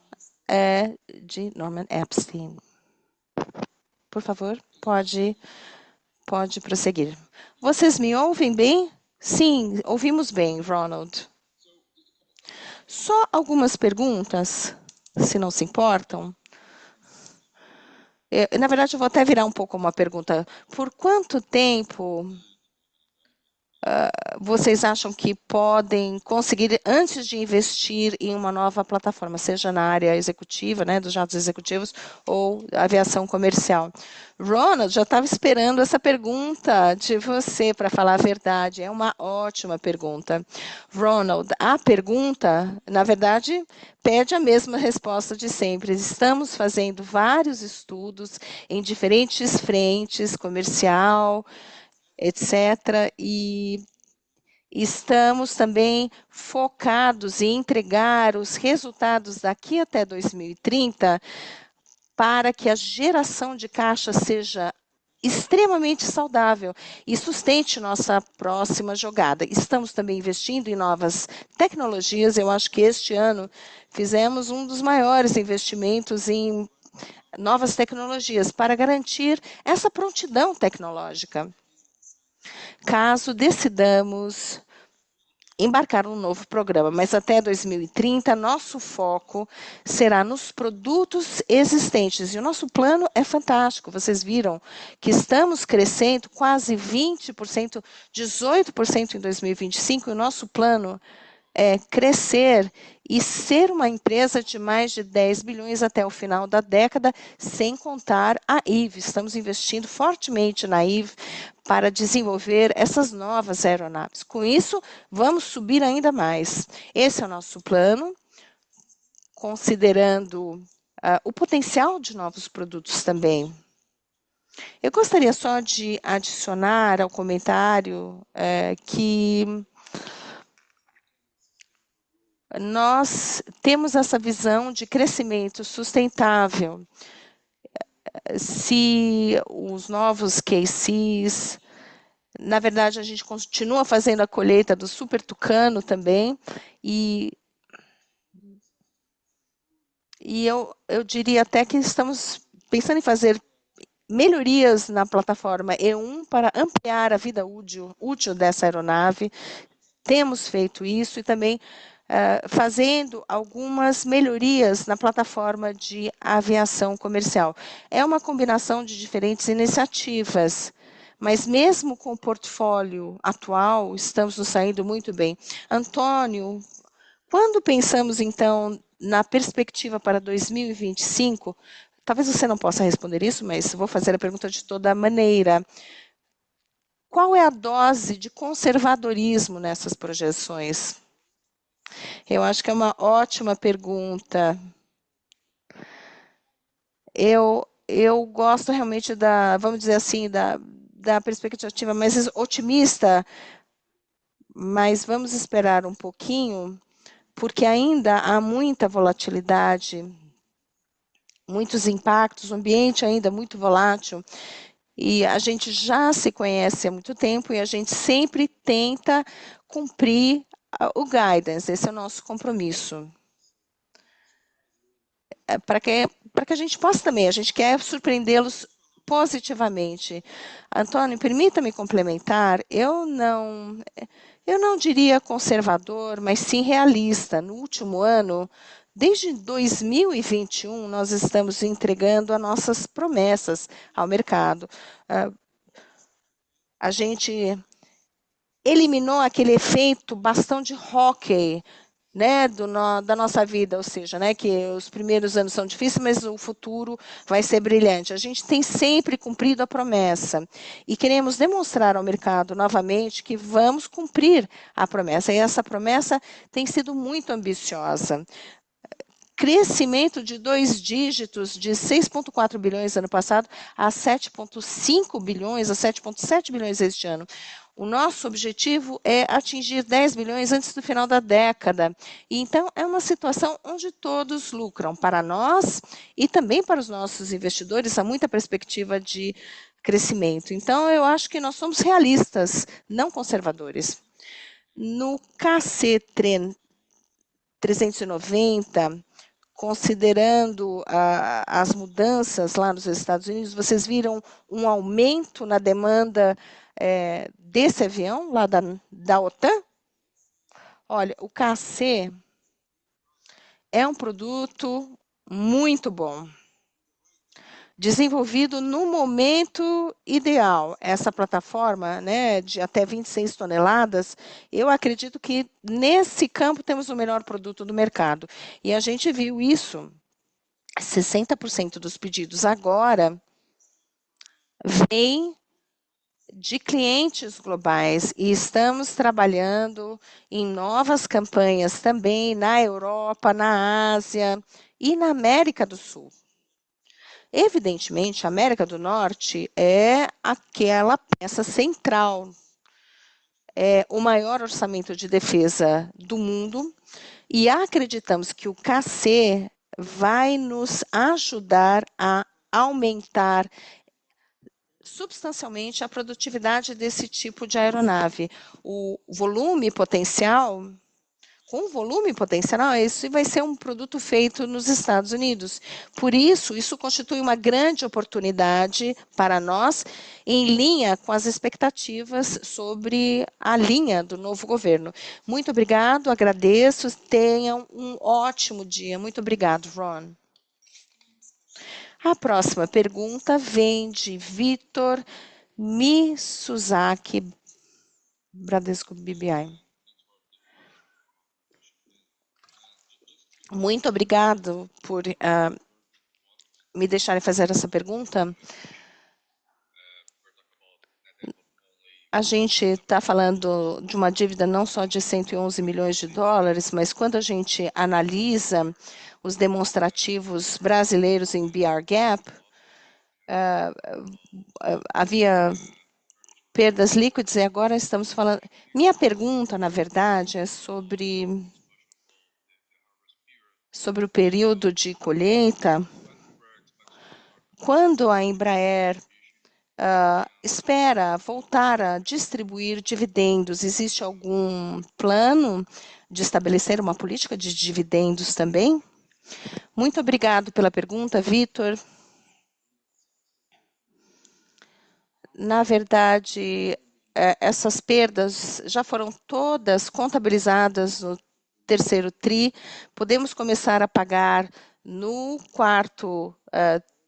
é de Norman Epstein. Por favor, pode prosseguir. Vocês me ouvem bem? Sim, ouvimos bem, Ronald. Só algumas perguntas, se não se importam. Na verdade, eu vou até virar um pouco uma pergunta. Por quanto tempo vocês acham que podem conseguir, antes de investir em uma nova plataforma, seja na área executiva, né, dos jatos executivos, ou aviação comercial? Ronald, já estava esperando essa pergunta de você, para falar a verdade. É uma ótima pergunta. Ronald, a pergunta, na verdade, pede a mesma resposta de sempre. Estamos fazendo vários estudos em diferentes frentes, comercial, etc. E estamos também focados em entregar os resultados daqui até 2030 para que a geração de caixa seja extremamente saudável e sustente nossa próxima jogada. Estamos também investindo em novas tecnologias. Eu acho que este ano fizemos um dos maiores investimentos em novas tecnologias para garantir essa prontidão tecnológica. Caso decidamos embarcar um novo programa, mas até 2030, nosso foco será nos produtos existentes. E o nosso plano é fantástico. Vocês viram que estamos crescendo quase 20%, 18% em 2025, e o nosso plano é crescer e ser uma empresa de mais de 10 bilhões até o final da década, sem contar a IVE. Estamos investindo fortemente na IVE para desenvolver essas novas aeronaves. Com isso, vamos subir ainda mais. Esse é o nosso plano, considerando o potencial de novos produtos também. Eu gostaria só de adicionar ao comentário que nós temos essa visão de crescimento sustentável. Se os novos KCs, na verdade, a gente continua fazendo a colheita do Super Tucano também, e eu diria até que estamos pensando em fazer melhorias na plataforma E1 para ampliar a vida útil dessa aeronave. Temos feito isso e também fazendo algumas melhorias na plataforma de aviação comercial. É uma combinação de diferentes iniciativas, mas mesmo com o portfólio atual, estamos nos saindo muito bem. Antônio, Quando pensamos, então, na perspectiva para 2025, talvez você não possa responder isso, mas vou fazer a pergunta de toda maneira. Qual é a dose de conservadorismo nessas projeções? Eu acho que é uma ótima pergunta. Eu gosto realmente vamos dizer assim, da perspectiva mais otimista, mas vamos esperar um pouquinho, porque ainda há muita volatilidade, muitos impactos, o ambiente ainda muito volátil, e a gente já se conhece há muito tempo e a gente sempre tenta cumprir o guidance, esse é o nosso compromisso. Para que a gente possa também, a gente quer surpreendê-los positivamente. Antônio, permita-me complementar, eu não diria conservador, mas sim realista. No último ano, desde 2021, nós estamos entregando as nossas promessas ao mercado. A gente eliminou aquele efeito bastão de hóquei, né, da nossa vida, ou seja, né, que os primeiros anos são difíceis, mas o futuro vai ser brilhante. A gente tem sempre cumprido a promessa e queremos demonstrar ao mercado novamente que vamos cumprir a promessa, e essa promessa tem sido muito ambiciosa. Crescimento de 2 dígitos, de 6,4 bilhões ano passado a 7,5 bilhões, a 7,7 bilhões este ano. O nosso objetivo é atingir 10 bilhões antes do final da década. E, então, é uma situação onde todos lucram, para nós e também para os nossos investidores, há muita perspectiva de crescimento. Então, eu acho que nós somos realistas, não conservadores. No KC 390, considerando as mudanças lá nos Estados Unidos, vocês viram um aumento na demanda desse avião lá da OTAN? Olha, o KC é um produto muito bom, desenvolvido no momento ideal. Essa plataforma, né, de até 26 toneladas, eu acredito que nesse campo temos o melhor produto do mercado. E a gente viu isso, 60% dos pedidos agora vêm de clientes globais e estamos trabalhando em novas campanhas também na Europa, na Ásia e na América do Sul. Evidentemente, a América do Norte é aquela peça central, é o maior orçamento de defesa do mundo e acreditamos que o KC vai nos ajudar a aumentar substancialmente a produtividade desse tipo de aeronave. O volume potencial, com o volume potencial, isso vai ser um produto feito nos Estados Unidos. Por isso, isso constitui uma grande oportunidade para nós, em linha com as expectativas sobre a linha do novo governo. Muito obrigado, agradeço, tenham um ótimo dia. Muito obrigado, Ron. A próxima pergunta vem de Vitor Mizusaki, Bradesco BBI. Muito obrigado por me deixarem fazer essa pergunta. A gente está falando de uma dívida não só de 111 milhões de dólares, mas quando a gente analisa os demonstrativos brasileiros em BR Gap, havia perdas líquidas e agora estamos falando... Minha pergunta, na verdade, é sobre o período de colheita. Quando a Embraer espera voltar a distribuir dividendos, existe algum plano de estabelecer uma política de dividendos também? Muito obrigado pela pergunta, Vitor. Na verdade, essas perdas já foram todas contabilizadas no terceiro TRI. Podemos começar a pagar no quarto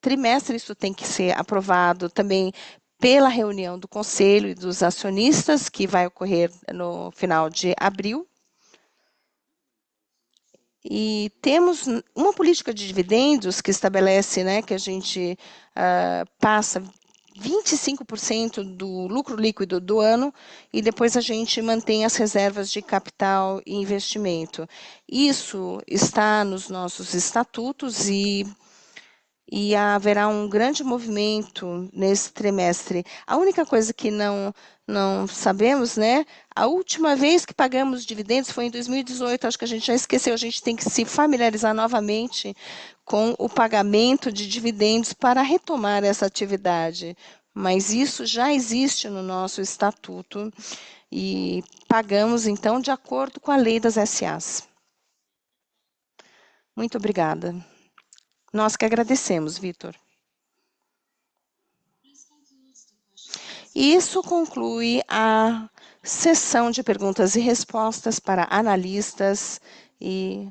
trimestre, isso tem que ser aprovado também pela reunião do Conselho e dos acionistas, que vai ocorrer no final de abril. E temos uma política de dividendos que estabelece, né, que a gente passa 25% do lucro líquido do ano e depois a gente mantém as reservas de capital e investimento. Isso está nos nossos estatutos e haverá um grande movimento nesse trimestre. A única coisa que não sabemos, né? A última vez que pagamos dividendos foi em 2018, acho que a gente já esqueceu, a gente tem que se familiarizar novamente com o pagamento de dividendos para retomar essa atividade. Mas isso já existe no nosso estatuto e pagamos, então, de acordo com a lei das SAs. Muito obrigada. Nós que agradecemos, Vitor. Isso conclui a sessão de perguntas e respostas para analistas e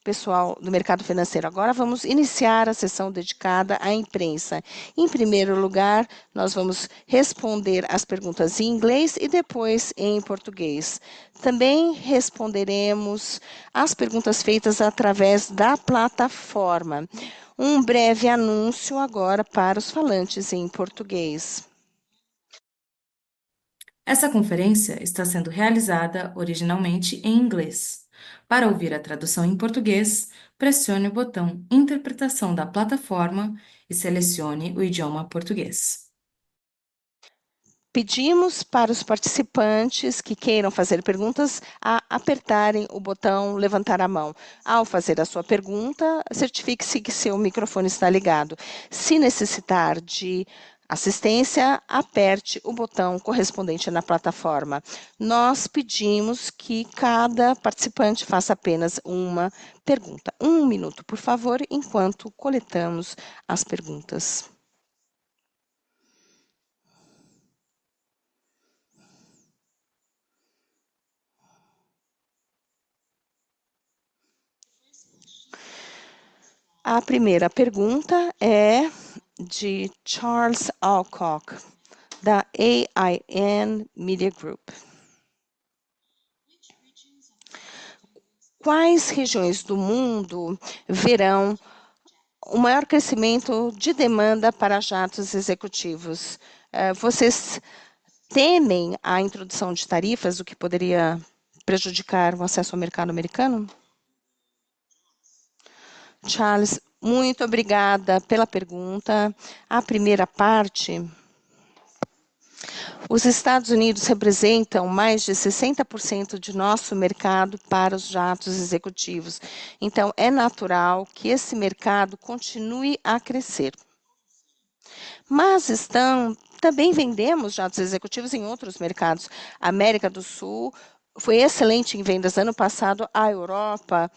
pessoal do mercado financeiro. Agora vamos iniciar a sessão dedicada à imprensa. Em primeiro lugar, nós vamos responder as perguntas em inglês e depois em português. Também responderemos as perguntas feitas através da plataforma. Um breve anúncio agora para os falantes em português. Essa conferência está sendo realizada originalmente em inglês. Para ouvir a tradução em português, pressione o botão Interpretação da plataforma e selecione o idioma português. Pedimos para os participantes que queiram fazer perguntas a apertarem o botão levantar a mão. Ao fazer a sua pergunta, certifique-se que seu microfone está ligado. Se necessitar de assistência, aperte o botão correspondente na plataforma. Nós pedimos que cada participante faça apenas uma pergunta. 1 minuto, por favor, enquanto coletamos as perguntas. A primeira pergunta é de Charles Alcock, da AIN Media Group. Quais regiões do mundo verão o maior crescimento de demanda para jatos executivos? Vocês temem a introdução de tarifas, o que poderia prejudicar o acesso ao mercado americano? Charles, muito obrigada pela pergunta. A primeira parte, os Estados Unidos representam mais de 60% de nosso mercado para os jatos executivos. Então, é natural que esse mercado continue a crescer. Mas também vendemos jatos executivos em outros mercados. A América do Sul foi excelente em vendas ano passado, a Europa,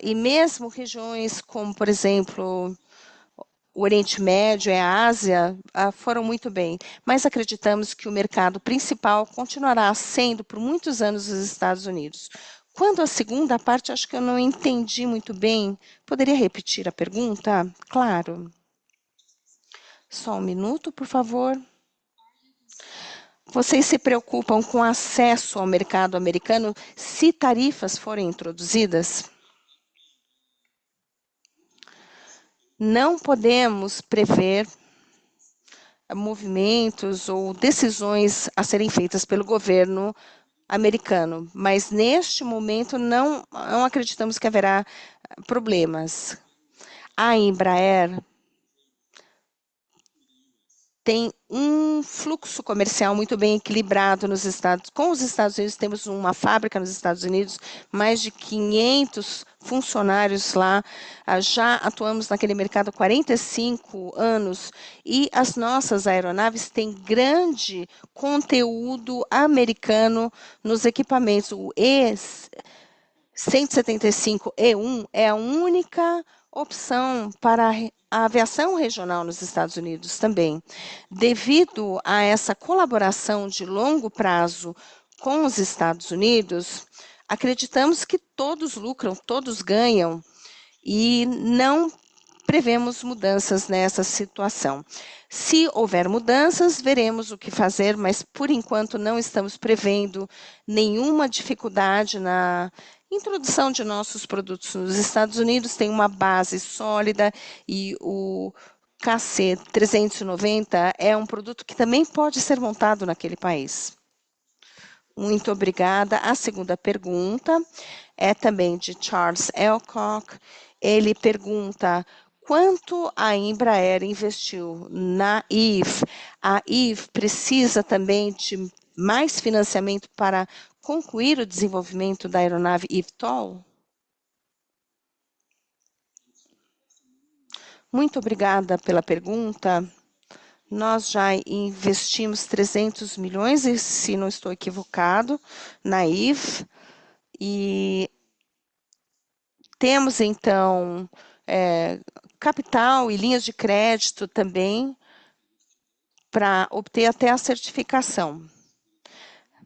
e mesmo regiões como, por exemplo, o Oriente Médio e a Ásia foram muito bem, mas acreditamos que o mercado principal continuará sendo, por muitos anos, os Estados Unidos. Quanto à segunda parte, acho que eu não entendi muito bem. Poderia repetir a pergunta? Claro. Só um minuto, por favor. Vocês se preocupam com acesso ao mercado americano se tarifas forem introduzidas? Não podemos prever movimentos ou decisões a serem feitas pelo governo americano, mas neste momento não acreditamos que haverá problemas. A Embraer tem um fluxo comercial muito bem equilibrado com os Estados Unidos. Temos uma fábrica nos Estados Unidos, mais de 500 funcionários lá. Já atuamos naquele mercado há 45 anos e as nossas aeronaves têm grande conteúdo americano nos equipamentos. O E-175E1 é a única opção para a aviação regional nos Estados Unidos também. Devido a essa colaboração de longo prazo com os Estados Unidos, acreditamos que todos lucram, todos ganham e não prevemos mudanças nessa situação. Se houver mudanças, veremos o que fazer, mas por enquanto não estamos prevendo nenhuma dificuldade na introdução de nossos produtos nos Estados Unidos. Tem uma base sólida e o KC390 é um produto que também pode ser montado naquele país. Muito obrigada. A segunda pergunta é também de Charles Elcock. Ele pergunta: quanto a Embraer investiu na Eve? A Eve precisa também de mais financiamento para concluir o desenvolvimento da aeronave eVTOL? Muito obrigada pela pergunta. Nós já investimos 300 milhões, se não estou equivocado, na Eve, e temos, então, capital e linhas de crédito também para obter até a certificação.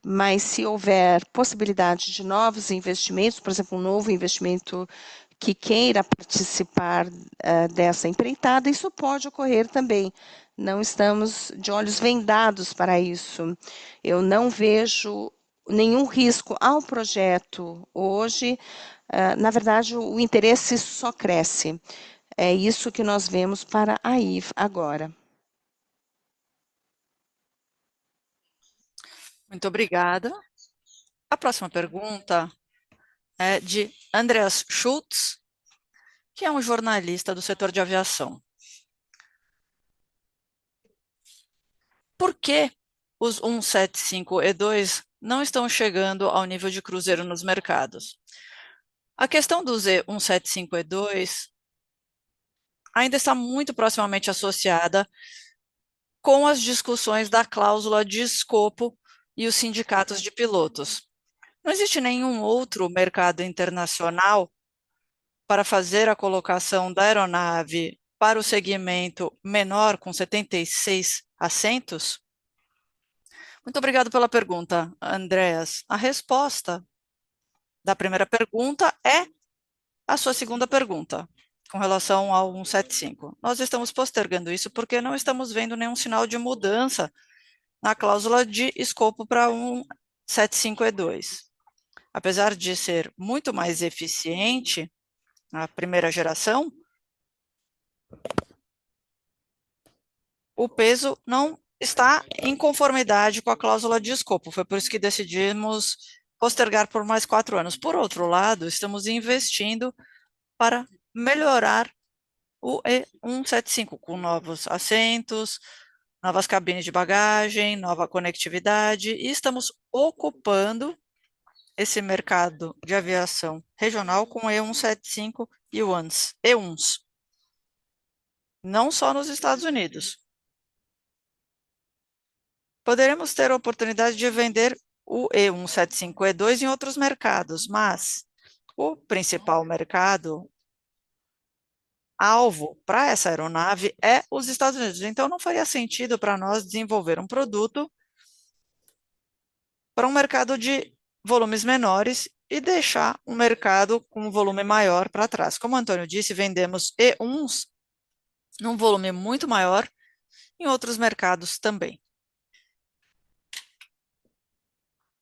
Mas se houver possibilidade de novos investimentos, por exemplo, um novo investimento que queira participar dessa empreitada, isso pode ocorrer também. Não estamos de olhos vendados para isso. Eu não vejo nenhum risco ao projeto hoje. Na verdade, o interesse só cresce. É isso que nós vemos para a Eve agora. Muito obrigada. A próxima pergunta é de Andreas Schultz, que é um jornalista do setor de aviação. Por que os 175E2 não estão chegando ao nível de cruzeiro nos mercados? A questão do Z175E2 ainda está muito proximamente associada com as discussões da cláusula de escopo e os sindicatos de pilotos. Não existe nenhum outro mercado internacional para fazer a colocação da aeronave para o segmento menor, com 76 assentos? Muito obrigado pela pergunta, Andreas. A resposta da primeira pergunta é a sua segunda pergunta, com relação ao 175. Nós estamos postergando isso porque não estamos vendo nenhum sinal de mudança na cláusula de escopo para 175E2. Apesar de ser muito mais eficiente na primeira geração, o peso não está em conformidade com a cláusula de escopo. Foi por isso que decidimos postergar por mais 4 anos. Por outro lado, estamos investindo para melhorar o E175, com novos assentos, novas cabines de bagagem, nova conectividade, e estamos ocupando esse mercado de aviação regional com o E175 e E1s, não só nos Estados Unidos. Poderemos ter a oportunidade de vender o E175E2 em outros mercados, mas o principal mercado alvo para essa aeronave é os Estados Unidos. Então, não faria sentido para nós desenvolver um produto para um mercado de volumes menores e deixar um mercado com um volume maior para trás. Como o Antônio disse, vendemos E1s num volume muito maior em outros mercados também.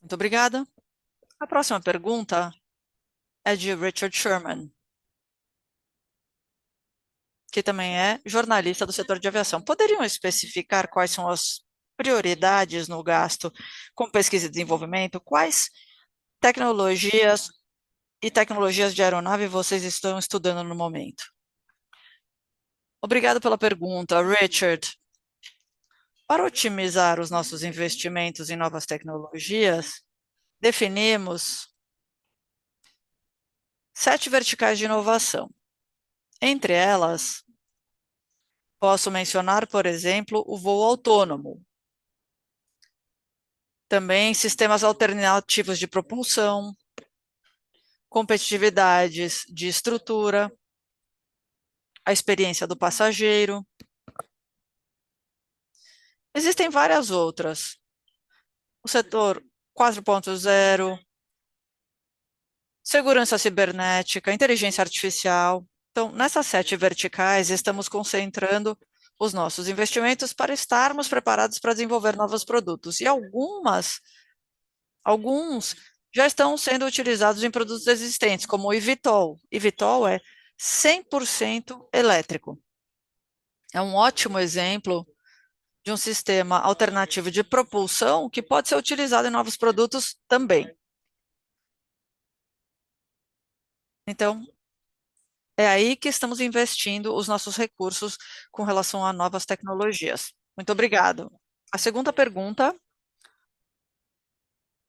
Muito obrigada. A próxima pergunta é de Richard Sherman, que também é jornalista do setor de aviação. Poderiam especificar quais são as prioridades no gasto com pesquisa e desenvolvimento? Quais tecnologias de aeronave vocês estão estudando no momento? Obrigado pela pergunta, Richard. Para otimizar os nossos investimentos em novas tecnologias, definimos 7 verticais de inovação. Entre elas, posso mencionar, por exemplo, o voo autônomo. Também sistemas alternativos de propulsão, competitividades de estrutura, a experiência do passageiro. Existem várias outras. O setor 4.0, segurança cibernética, inteligência artificial, Então, nessas 7 verticais, estamos concentrando os nossos investimentos para estarmos preparados para desenvolver novos produtos. E alguns já estão sendo utilizados em produtos existentes, como o eVTOL. eVTOL é 100% elétrico. É um ótimo exemplo de um sistema alternativo de propulsão que pode ser utilizado em novos produtos também. Então, é aí que estamos investindo os nossos recursos com relação a novas tecnologias. Muito obrigado. A segunda pergunta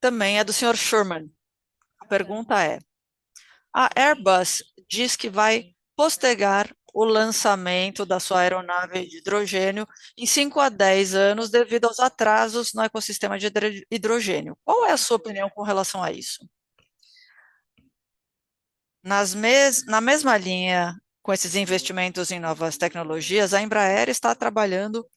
também é do Sr. Sherman. A pergunta é: a Airbus diz que vai postergar o lançamento da sua aeronave de hidrogênio em 5 a 10 anos devido aos atrasos no ecossistema de hidrogênio. Qual é a sua opinião com relação a isso? Na mesma linha com esses investimentos em novas tecnologias, a Embraer está trabalhando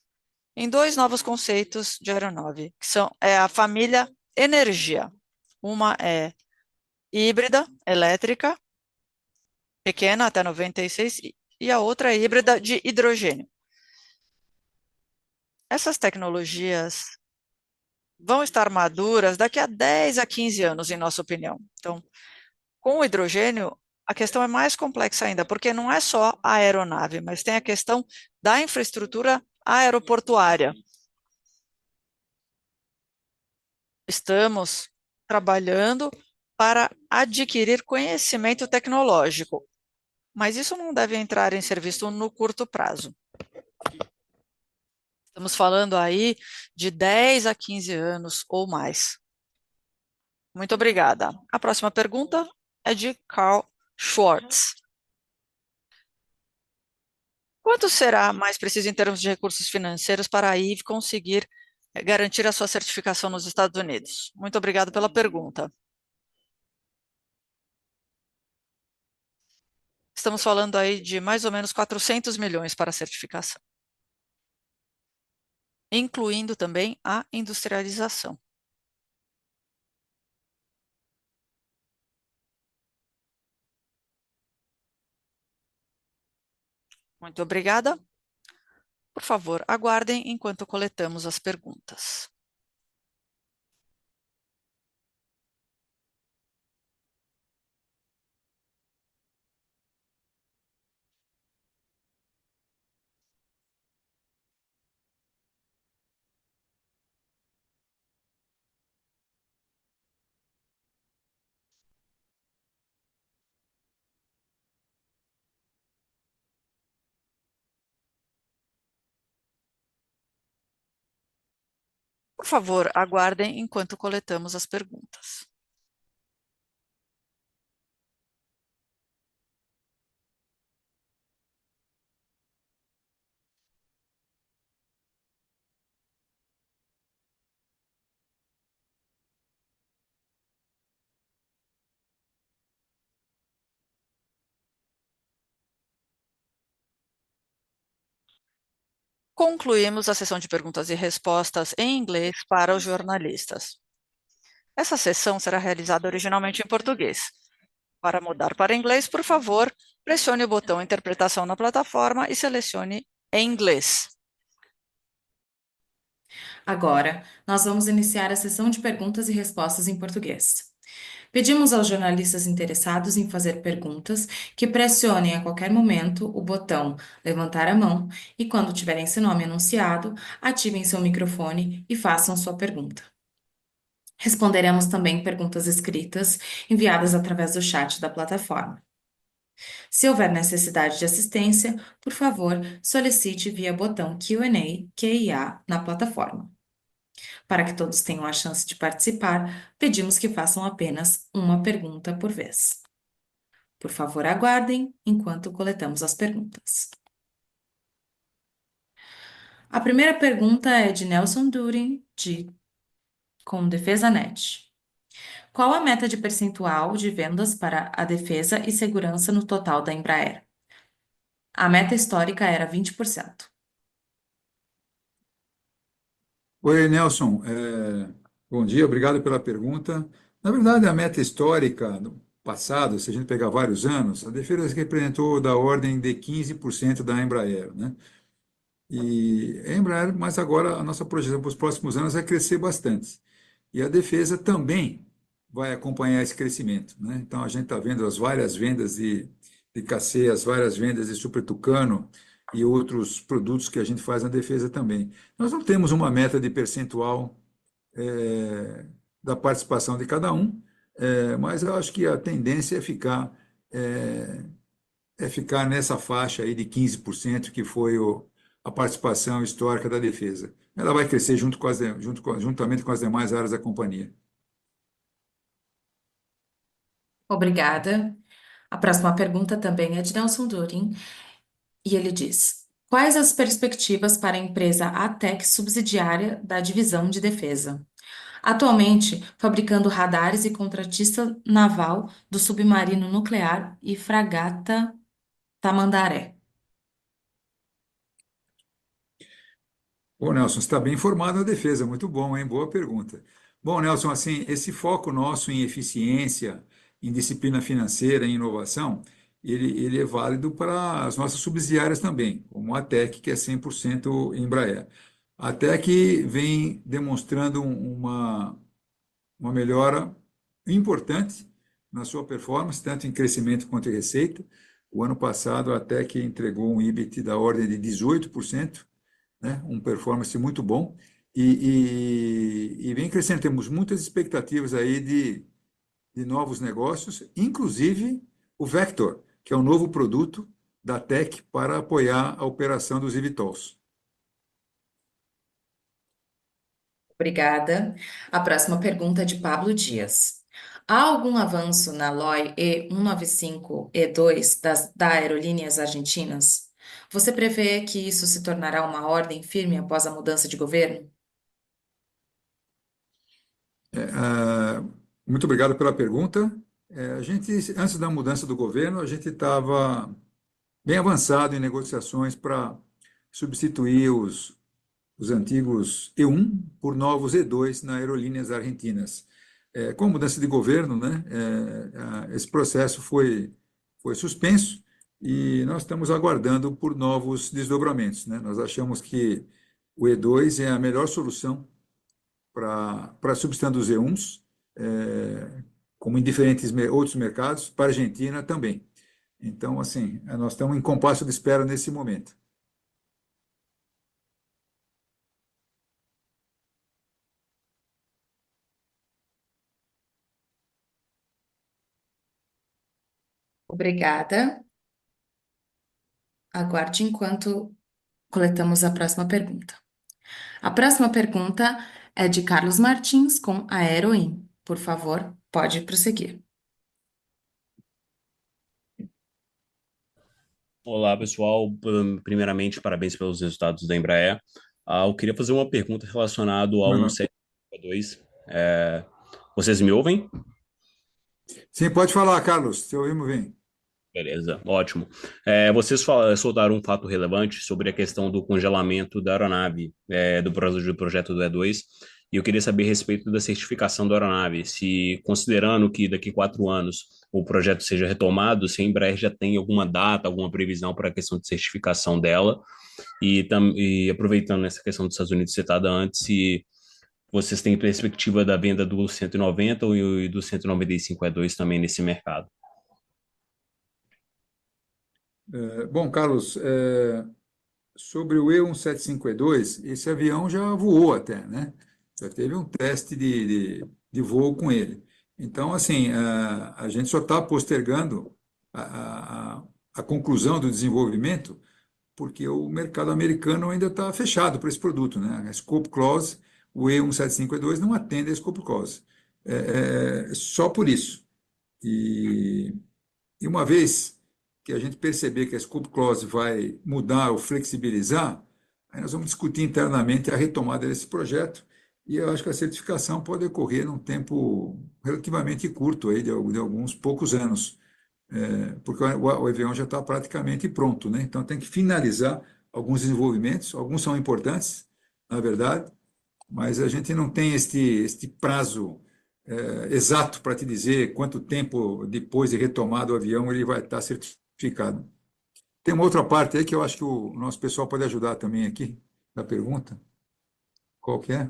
em 2 novos conceitos de aeronave, que são a família Energia. Uma é híbrida, elétrica, pequena, até 96, e a outra é híbrida de hidrogênio. Essas tecnologias vão estar maduras daqui a 10 a 15 anos, em nossa opinião. Então, com o hidrogênio, a questão é mais complexa ainda, porque não é só a aeronave, mas tem a questão da infraestrutura aeroportuária. Estamos trabalhando para adquirir conhecimento tecnológico, mas isso não deve entrar em serviço no curto prazo. Estamos falando aí de 10 a 15 anos ou mais. Muito obrigada. A próxima pergunta é de Carl Schwartz. Quanto será mais preciso em termos de recursos financeiros para a IVE conseguir garantir a sua certificação nos Estados Unidos? Muito obrigado pela pergunta. Estamos falando aí de mais ou menos 400 milhões para a certificação, incluindo também a industrialização. Muito obrigada. Por favor, aguardem enquanto coletamos as perguntas. Por favor, aguardem enquanto coletamos as perguntas. Concluímos a sessão de perguntas e respostas em inglês para os jornalistas. Essa sessão será realizada originalmente em português. Para mudar para inglês, por favor, pressione o botão Interpretação na plataforma e selecione em inglês. Agora, nós vamos iniciar a sessão de perguntas e respostas em português. Pedimos aos jornalistas interessados em fazer perguntas que pressionem a qualquer momento o botão levantar a mão e, quando tiverem seu nome anunciado, ativem seu microfone e façam sua pergunta. Responderemos também perguntas escritas enviadas através do chat da plataforma. Se houver necessidade de assistência, por favor, solicite via botão Q&A, QIA, na plataforma. Para que todos tenham a chance de participar, pedimos que façam apenas uma pergunta por vez. Por favor, aguardem enquanto coletamos as perguntas. A primeira pergunta é de Nelson Durin, com Defesa Net. Qual a meta de percentual de vendas para a defesa e segurança no total da Embraer? A meta histórica era 20%. Oi, Nelson. Bom dia, obrigado pela pergunta. Na verdade, a meta histórica passado, se a gente pegar vários anos, a defesa representou da ordem de 15% da Embraer, né? E a Embraer, mas agora a nossa projeção para os próximos anos vai crescer bastante. E a defesa também vai acompanhar esse crescimento, né? Então a gente está vendo as várias vendas de KC, as várias vendas de Super Tucano e outros produtos que a gente faz na defesa também. Nós não temos uma meta de percentual da participação de cada um, mas eu acho que a tendência é, é ficar nessa faixa aí de 15%, que foi a participação histórica da defesa. Ela vai crescer juntamente com as demais áreas da companhia. Obrigada. A próxima pergunta também é de Nelson Durin, e ele diz: quais as perspectivas para a empresa ATEC subsidiária da divisão de defesa? Atualmente, fabricando radares e contratista naval do submarino nuclear e fragata Tamandaré. Bom, Nelson, você está bem informado na defesa, muito bom, hein? Boa pergunta. Bom, Nelson, assim, esse foco nosso em eficiência, em disciplina financeira, em inovação, ele é válido para as nossas subsidiárias também, como a TEC, que é 100% Embraer. A TEC vem demonstrando uma melhora importante na sua performance, tanto em crescimento quanto em receita. O ano passado, a TEC entregou um EBIT da ordem de 18%, né? Um performance muito bom e vem crescendo. Temos muitas expectativas aí de novos negócios, inclusive o Vector, que é um novo produto da TEC para apoiar a operação dos eVTOLs. Obrigada. A próxima pergunta é de Pablo Dias. Há algum avanço na LOI E195-E2 da Aerolíneas Argentinas? Você prevê que isso se tornará uma ordem firme após a mudança de governo? Muito obrigado pela pergunta. A gente, antes da mudança do governo, a gente estava bem avançado em negociações para substituir os antigos E1 por novos E2 na Aerolíneas Argentinas. Com a mudança de governo, né, esse processo foi suspenso e nós estamos aguardando por novos desdobramentos, né? Nós achamos que o E2 é a melhor solução para substituir os E1s, como em diferentes outros mercados, para a Argentina também. Então, assim, nós estamos em compasso de espera nesse momento. Obrigada. Aguarde enquanto coletamos a próxima pergunta. A próxima pergunta é de Carlos Martins com a Aeroin. Por favor, pode prosseguir. Olá, pessoal. Primeiramente, parabéns pelos resultados da Embraer. Eu queria fazer uma pergunta relacionada ao 1752. Vocês me ouvem? Sim, pode falar, Carlos. Seu ouvimos bem. Beleza, ótimo. Vocês soltaram um fato relevante sobre a questão do congelamento da aeronave, do projeto do E2, e eu queria saber a respeito da certificação da aeronave, se, considerando que daqui a 4 anos o projeto seja retomado, se a Embraer já tem alguma data, alguma previsão para a questão de certificação dela, e aproveitando essa questão dos Estados Unidos citada antes, se vocês têm perspectiva da venda do 190 e do 195 E2 também nesse mercado. Bom, Carlos, sobre o E175E2, esse avião já voou até, né? Já teve um teste de voo com ele. Então, assim, a gente só está postergando a conclusão do desenvolvimento porque o mercado americano ainda está fechado para esse produto, né? A Scope Clause, o E175E2 não atende a Scope Clause. Só por isso. E uma vez que a gente perceber que a Scope Clause vai mudar ou flexibilizar, aí nós vamos discutir internamente a retomada desse projeto e eu acho que a certificação pode ocorrer num tempo relativamente curto, aí, de alguns poucos anos, porque o avião já está praticamente pronto, né? Então tem que finalizar alguns desenvolvimentos, alguns são importantes, na verdade, mas a gente não tem este prazo exato para te dizer quanto tempo depois de retomado o avião ele vai estar certificado. Tem uma outra parte aí que eu acho que o nosso pessoal pode ajudar também aqui, da pergunta. Qual que é?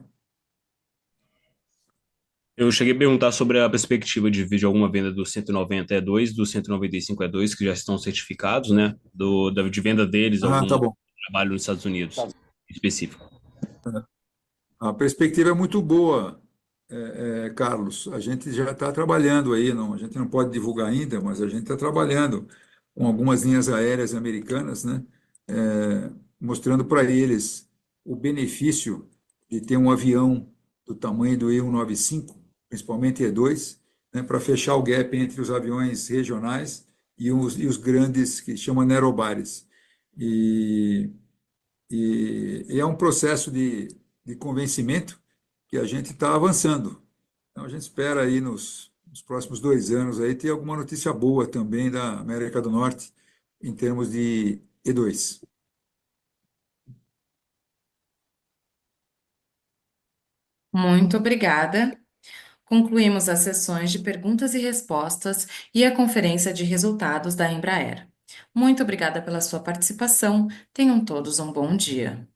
Eu cheguei a perguntar sobre a perspectiva de alguma venda do 190 E2, do 195 E2, que já estão certificados, né? De venda deles, Ah, algum tá bom. trabalho nos Estados Unidos específico. A perspectiva é muito boa, Carlos. A gente já está trabalhando aí, não, a gente não pode divulgar ainda, mas a gente está trabalhando com algumas linhas aéreas americanas, né, mostrando para eles o benefício de ter um avião do tamanho do E195, principalmente E2, né, para fechar o gap entre os aviões regionais e os grandes que chamam narrowbodies. E e é um processo de convencimento que a gente está avançando. Então, a gente espera aí nos próximos 2 anos aí ter alguma notícia boa também da América do Norte em termos de E2. Muito obrigada. Concluímos as sessões de perguntas e respostas e a conferência de resultados da Embraer. Muito obrigada pela sua participação. Tenham todos um bom dia.